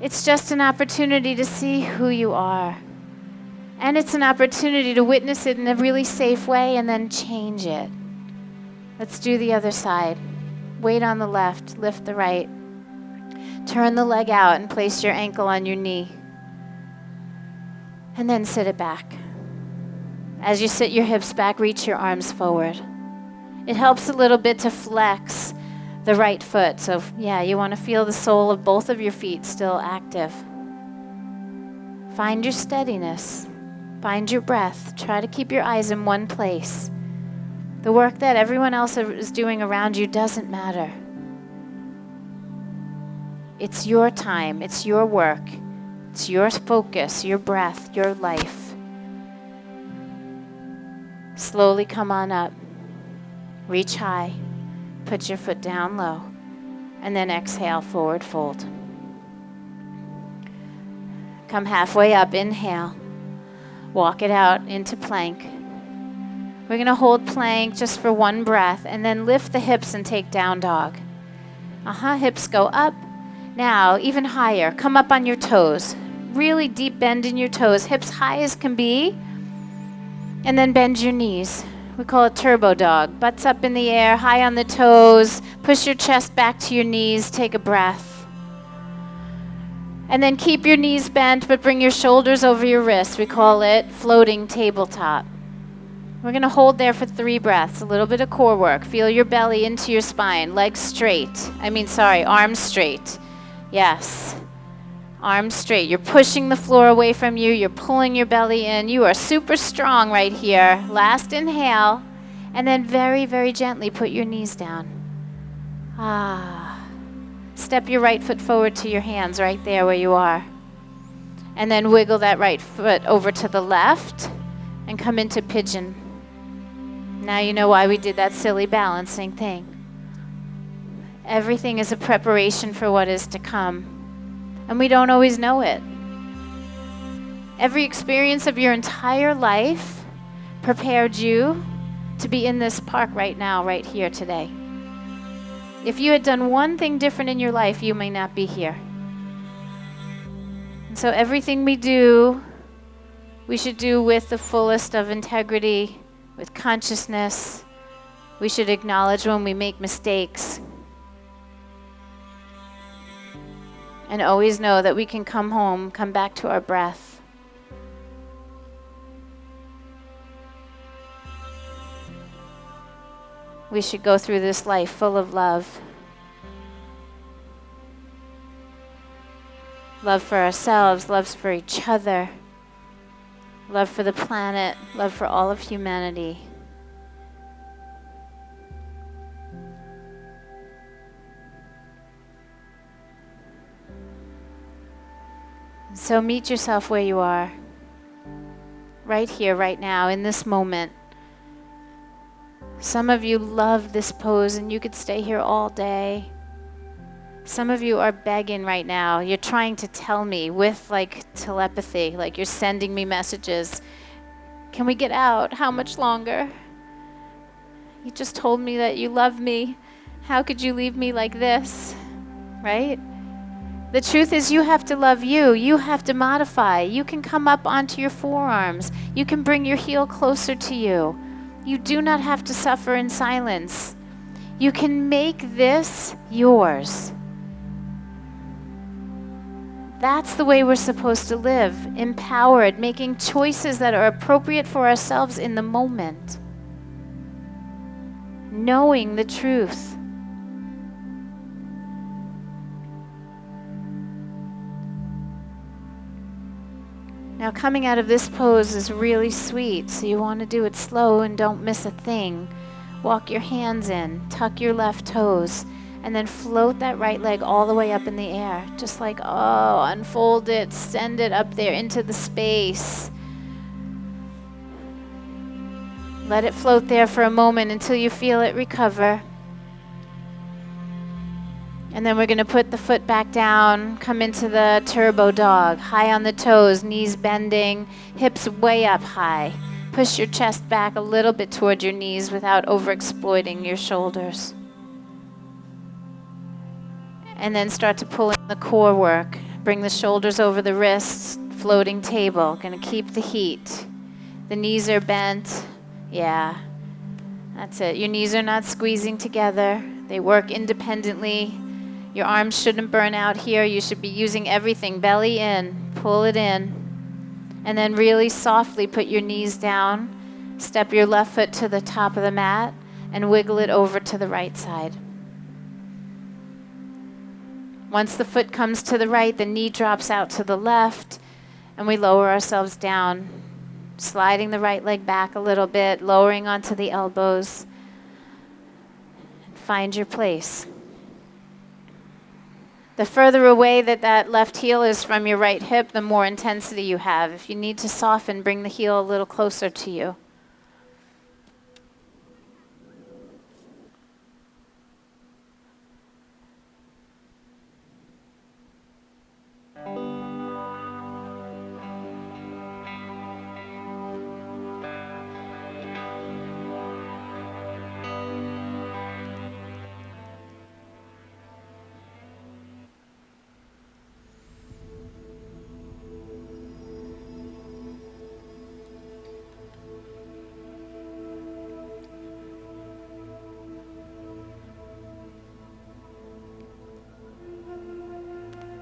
It's just an opportunity to see who you are. And it's an opportunity to witness it in a really safe way and then change it. Let's do the other side. Weight on the left, lift the right. Turn the leg out and place your ankle on your knee. And then sit it back. As you sit your hips back, reach your arms forward. It helps a little bit to flex the right foot. So yeah, you want to feel the sole of both of your feet still active. Find your steadiness. Find your breath. Try to keep your eyes in one place. The work that everyone else is doing around you doesn't matter. It's your time. It's your work. It's your focus, your breath, your life. Slowly come on up. Reach high. Put your foot down low. And then exhale, forward fold. Come halfway up. Inhale. Walk it out into plank. We're going to hold plank just for one breath and then lift the hips and take down dog. Hips go up. Now, even higher. Come up on your toes. Really deep bend in your toes. Hips high as can be. And then bend your knees. We call it turbo dog. Butts up in the air, high on the toes. Push your chest back to your knees. Take a breath. And then keep your knees bent, but bring your shoulders over your wrists. We call it floating tabletop. We're going to hold there for 3 breaths. A little bit of core work. Feel your belly into your spine. Legs straight. Arms straight. Yes. Arms straight. You're pushing the floor away from you. You're pulling your belly in. You are super strong right here. Last inhale. And then very, very gently put your knees down. Step your right foot forward to your hands right there where you are. And then wiggle that right foot over to the left and come into pigeon. Now you know why we did that silly balancing thing. Everything is a preparation for what is to come, and we don't always know it. Every experience of your entire life prepared you to be in this park right now, right here today. If you had done one thing different in your life, you may not be here. And so everything we do, we should do with the fullest of integrity, with consciousness. We should acknowledge when we make mistakes. And always know that we can come home, come back to our breath. We should go through this life full of love. Love for ourselves, love for each other, love for the planet, love for all of humanity. So meet yourself where you are, right here, right now, in this moment. Some of you love this pose and you could stay here all day. Some of you are begging right now. You're trying to tell me with like telepathy, like you're sending me messages. Can we get out? How much longer? You just told me that you love me. How could you leave me like this? Right? The truth is you have to love you. You have to modify. You can come up onto your forearms. You can bring your heel closer to you. You do not have to suffer in silence. You can make this yours. That's the way we're supposed to live, empowered, making choices that are appropriate for ourselves in the moment. Knowing the truth. Now coming out of this pose is really sweet, so you want to do it slow and don't miss a thing. Walk your hands in, tuck your left toes, and then float that right leg all the way up in the air. Just like, oh, unfold it, send it up there into the space. Let it float there for a moment until you feel it recover. And then we're going to put the foot back down, come into the turbo dog, high on the toes, knees bending, hips way up high. Push your chest back a little bit toward your knees without overexploiting your shoulders. And then start to pull in the core work. Bring the shoulders over the wrists, floating table. Going to keep the heat. The knees are bent. Yeah, that's it. Your knees are not squeezing together. They work independently. Your arms shouldn't burn out here. You should be using everything. Belly in, pull it in. And then really softly put your knees down. Step your left foot to the top of the mat and wiggle it over to the right side. Once the foot comes to the right, the knee drops out to the left, and we lower ourselves down, sliding the right leg back a little bit, lowering onto the elbows. Find your place. The further away that left heel is from your right hip, the more intensity you have. If you need to soften, bring the heel a little closer to you.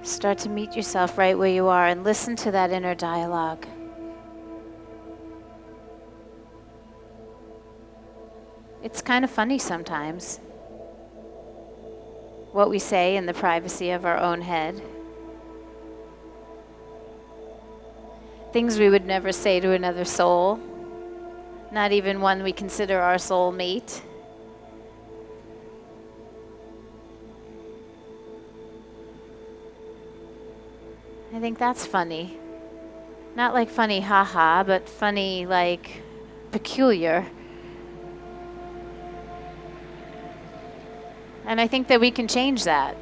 Start to meet yourself right where you are and listen to that inner dialogue. It's kind of funny sometimes, what we say in the privacy of our own head. Things we would never say to another soul, not even one we consider our soul mate. I think that's funny. Not like funny haha, but funny like peculiar. And I think that we can change that.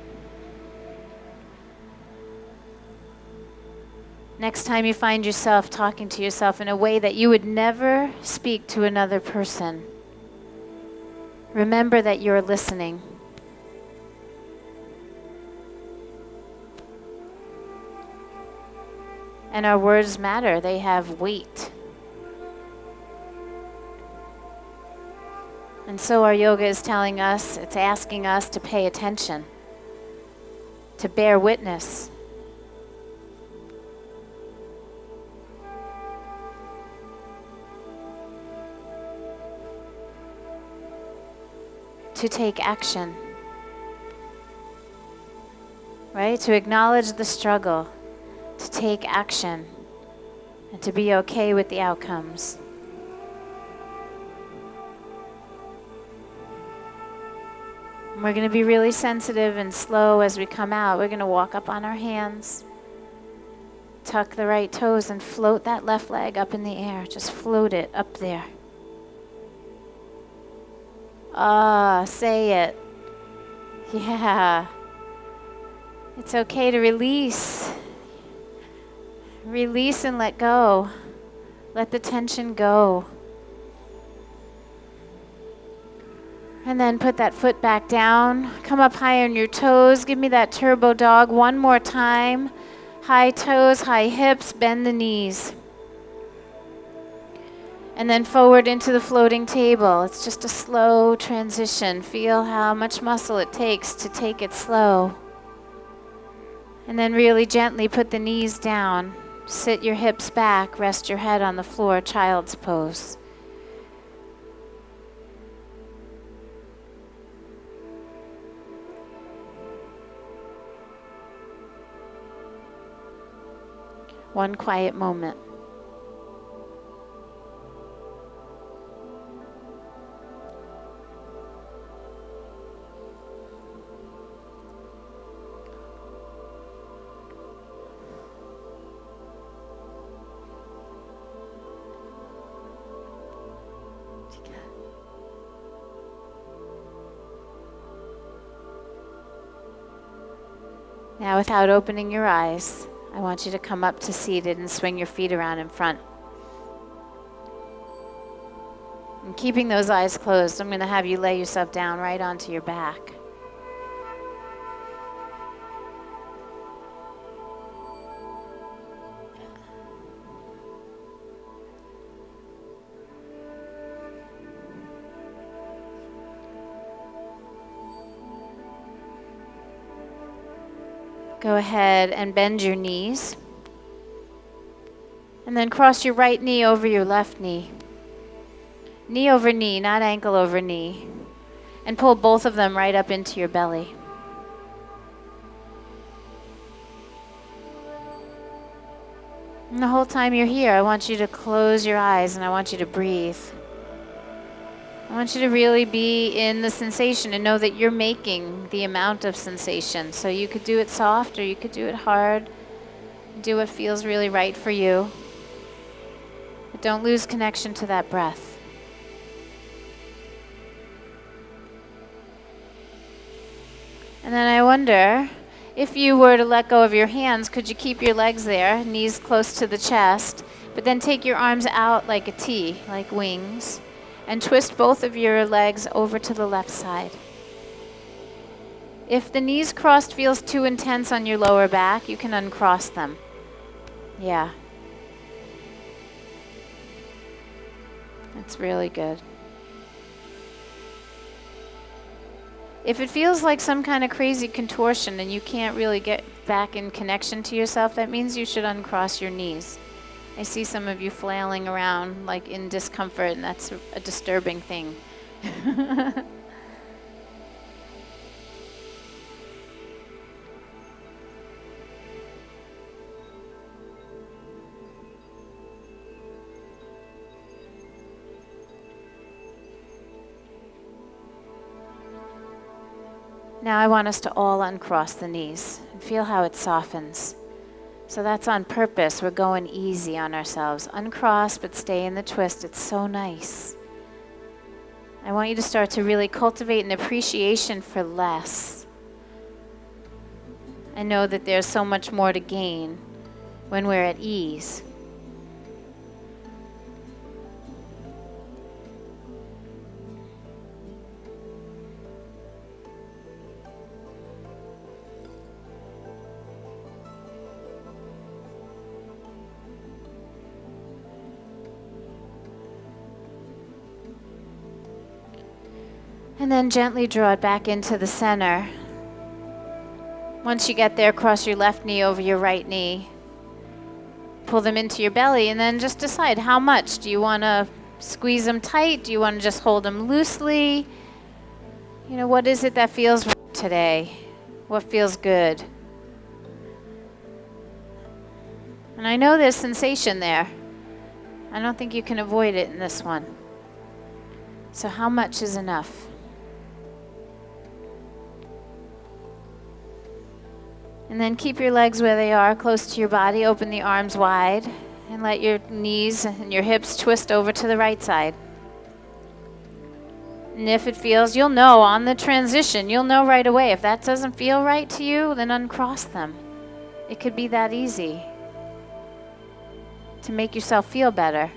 Next time you find yourself talking to yourself in a way that you would never speak to another person, remember that you're listening. And our words matter. They have weight. And so our yoga is telling us, it's asking us to pay attention, to bear witness. To take action, right? To acknowledge the struggle, to take action, and to be okay with the outcomes. And we're going to be really sensitive and slow as we come out. We're going to walk up on our hands, tuck the right toes, and float that left leg up in the air. Just float it up there. Say it. Yeah. It's okay to release. Release and let go. Let the tension go. And then put that foot back down. Come up high on your toes. Give me that turbo dog one more time. High toes, high hips, bend the knees. And then forward into the floating table. It's just a slow transition. Feel how much muscle it takes to take it slow. And then really gently put the knees down. Sit your hips back. Rest your head on the floor, child's pose. One quiet moment. Now, without opening your eyes, I want you to come up to seated and swing your feet around in front. And keeping those eyes closed, I'm going to have you lay yourself down right onto your back. Go ahead and bend your knees. And then cross your right knee over your left knee. Knee over knee, not ankle over knee. And pull both of them right up into your belly. And the whole time you're here, I want you to close your eyes and I want you to breathe. I want you to really be in the sensation and know that you're making the amount of sensation. So you could do it soft or you could do it hard. Do what feels really right for you. But don't lose connection to that breath. And then I wonder, if you were to let go of your hands, could you keep your legs there, knees close to the chest, but then take your arms out like a T, like wings, and twist both of your legs over to the left side. If the knees crossed feels too intense on your lower back, you can uncross them. Yeah. That's really good. If it feels like some kind of crazy contortion and you can't really get back in connection to yourself, that means you should uncross your knees. I see some of you flailing around like in discomfort, and that's a disturbing thing. Now I want us to all uncross the knees and feel how it softens. So that's on purpose. We're going easy on ourselves. Uncross, but stay in the twist. It's so nice. I want you to start to really cultivate an appreciation for less. I know that there's so much more to gain when we're at ease. And then gently draw it back into the center. Once you get there, cross your left knee over your right knee. Pull them into your belly and then just decide how much. Do you want to squeeze them tight? Do you want to just hold them loosely? You know, what is it that feels right today? What feels good? And I know there's sensation there. I don't think you can avoid it in this one. So how much is enough? And then keep your legs where they are, close to your body. Open the arms wide and let your knees and your hips twist over to the right side. And if it feels, you'll know on the transition, you'll know right away. If that doesn't feel right to you, then uncross them. It could be that easy to make yourself feel better.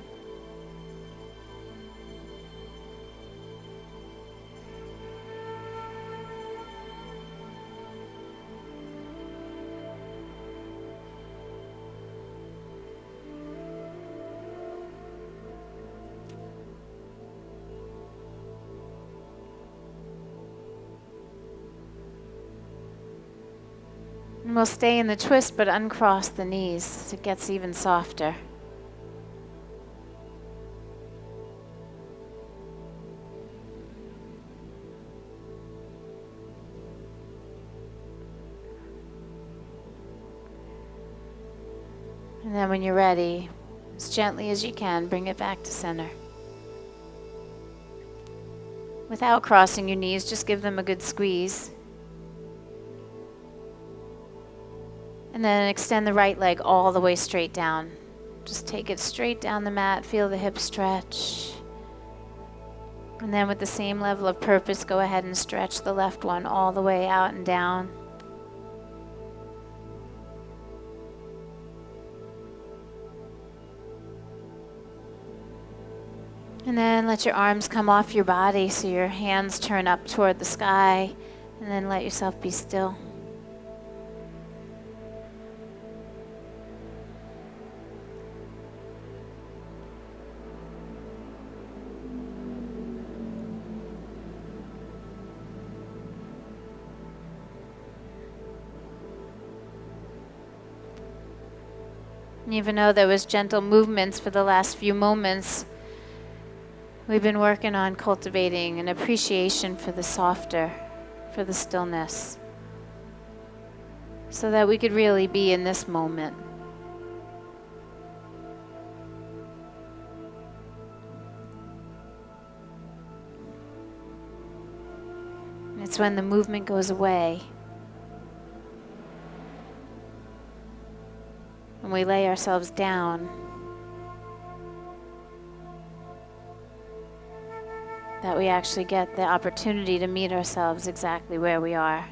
And we'll stay in the twist, but uncross the knees so it gets even softer. And then when you're ready, as gently as you can, bring it back to center. Without crossing your knees, just give them a good squeeze. And then extend the right leg all the way straight down. Just take it straight down the mat, feel the hips stretch. And then with the same level of purpose, go ahead and stretch the left one all the way out and down. And then let your arms come off your body so your hands turn up toward the sky, and then let yourself be still. And even though there was gentle movements for the last few moments, we've been working on cultivating an appreciation for the softer, for the stillness, so that we could really be in this moment. And it's when the movement goes away and we lay ourselves down that we actually get the opportunity to meet ourselves exactly where we are.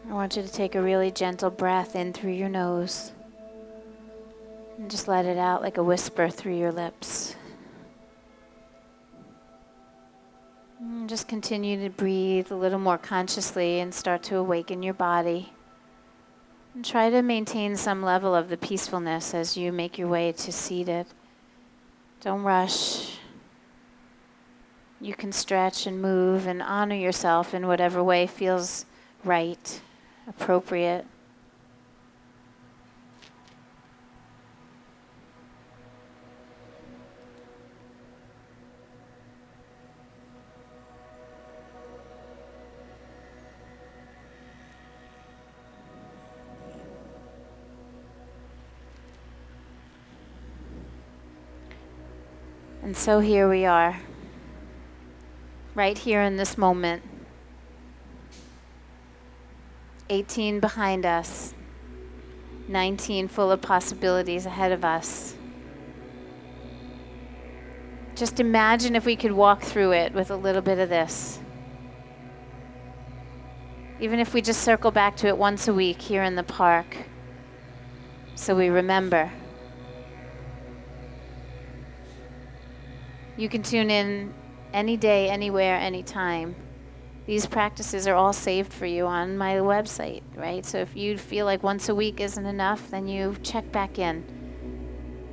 I want you to take a really gentle breath in through your nose and just let it out like a whisper through your lips. And just continue to breathe a little more consciously and start to awaken your body. And try to maintain some level of the peacefulness as you make your way to seated. Don't rush. You can stretch and move and honor yourself in whatever way feels right, appropriate. And so here we are, right here in this moment. 18 behind us, 19 full of possibilities ahead of us. Just imagine if we could walk through it with a little bit of this. Even if we just circle back to it once a week here in the park, so we remember. You can tune in any day, anywhere, anytime. These practices are all saved for you on my website, right? So if you feel like once a week isn't enough, then you check back in.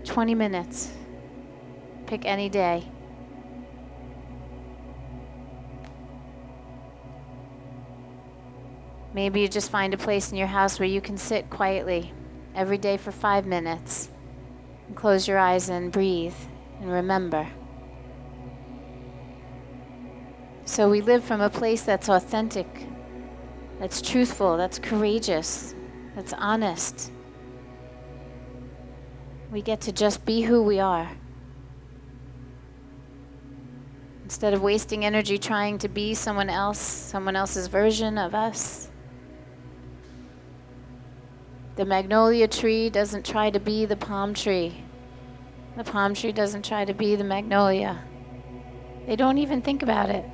20 minutes. Pick any day. Maybe you just find a place in your house where you can sit quietly every day for 5 minutes. And close your eyes and breathe and remember. So we live from a place that's authentic, that's truthful, that's courageous, that's honest. We get to just be who we are. Instead of wasting energy trying to be someone else, someone else's version of us. The magnolia tree doesn't try to be the palm tree. The palm tree doesn't try to be the magnolia. They don't even think about it.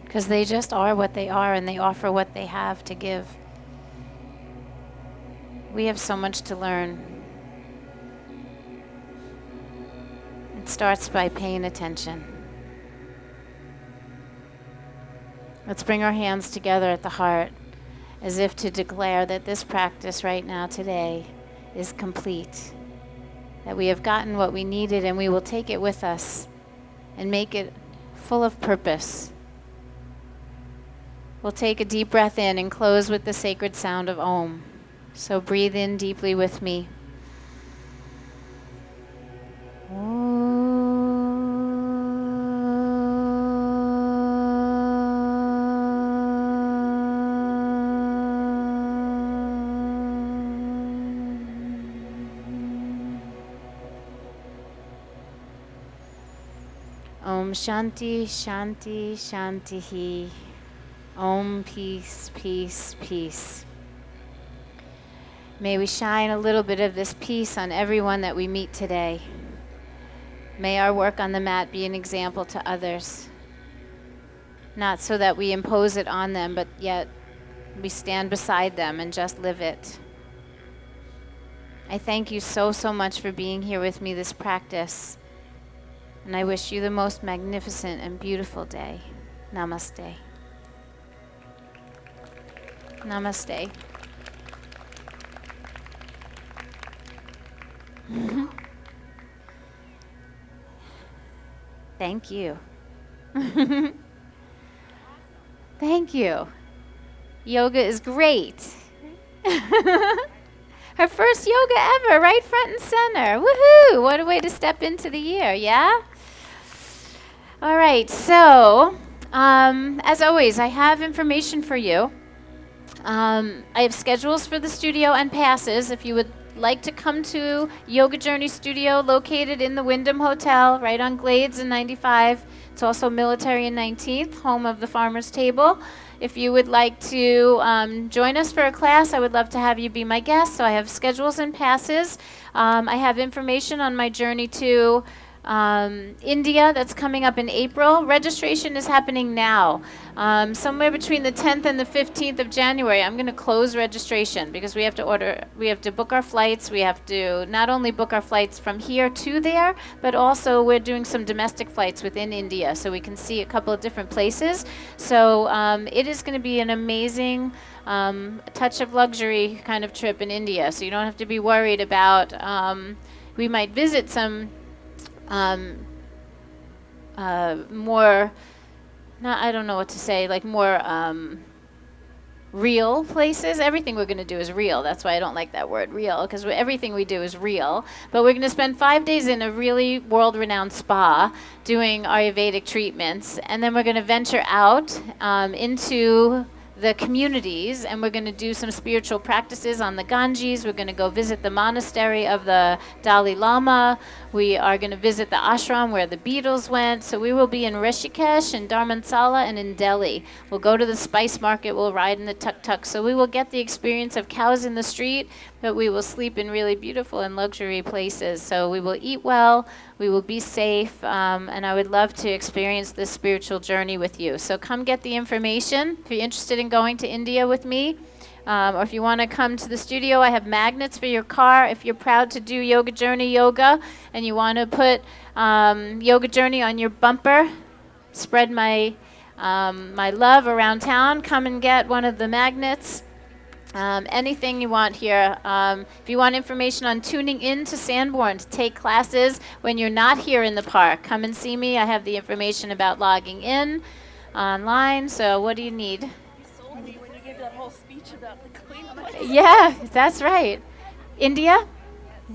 Because they just are what they are, and they offer what they have to give. We have so much to learn. It starts by paying attention. Let's bring our hands together at the heart, as if to declare that this practice right now, today, is complete. That we have gotten what we needed, and we will take it with us and make it full of purpose. We'll take a deep breath in and close with the sacred sound of Om. So breathe in deeply with me. Om Shanti, Shanti, Shantihi. Om, peace, peace, peace. May we shine a little bit of this peace on everyone that we meet today. May our work on the mat be an example to others. Not so that we impose it on them, but yet we stand beside them and just live it. I thank you so, so much for being here with me this practice. And I wish you the most magnificent and beautiful day. Namaste. Namaste. Thank you. Thank you. Yoga is great. Her first yoga ever, right front and center. Woohoo! What a way to step into the year, yeah? All right, so as always, I have information for you. I have schedules for the studio and passes. If you would like to come to Yoga Journey Studio, located in the Wyndham Hotel, right on Glades and 95. It's also Military and 19th, home of the Farmer's Table. If you would like to join us for a class, I would love to have you be my guest. So I have schedules and passes. I have information on my journey to India that's coming up in April. Registration is happening now. Somewhere between the 10th and the 15th of January, I'm going to close registration because we have to book our flights. We have to not only book our flights from here to there, but also we're doing some domestic flights within India so we can see a couple of different places. So it is going to be an amazing touch of luxury kind of trip in India. So you don't have to be worried about, we might visit some more, not, I don't know what to say, like more real places. Everything we're going to do is real. That's why I don't like that word real, because everything we do is real. But we're going to spend 5 days in a really world-renowned spa doing Ayurvedic treatments. And then we're going to venture out into the communities, and we're going to do some spiritual practices on the Ganges. We're going to go visit the monastery of the Dalai Lama. We are going to visit the ashram where the Beatles went. So we will be in Rishikesh and Dharmansala and in Delhi. We'll go to the spice market. We'll ride in the tuk-tuk. So we will get the experience of cows in the street, but we will sleep in really beautiful and luxury places. So we will eat well. We will be safe, and I would love to experience this spiritual journey with you. So come get the information if you're interested in going to India with me, or if you want to come to the studio. I have magnets for your car. If you're proud to do Yoga Journey Yoga and you want to put Yoga Journey on your bumper, spread my love around town, come and get one of the magnets. Anything you want here. If you want information on tuning in to Sanborn to take classes when you're not here in the park, come and see me. I have the information about logging in online. So what do you need? You sold me when you gave that whole speech about the clean. Yeah, that's right. India?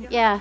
Yeah.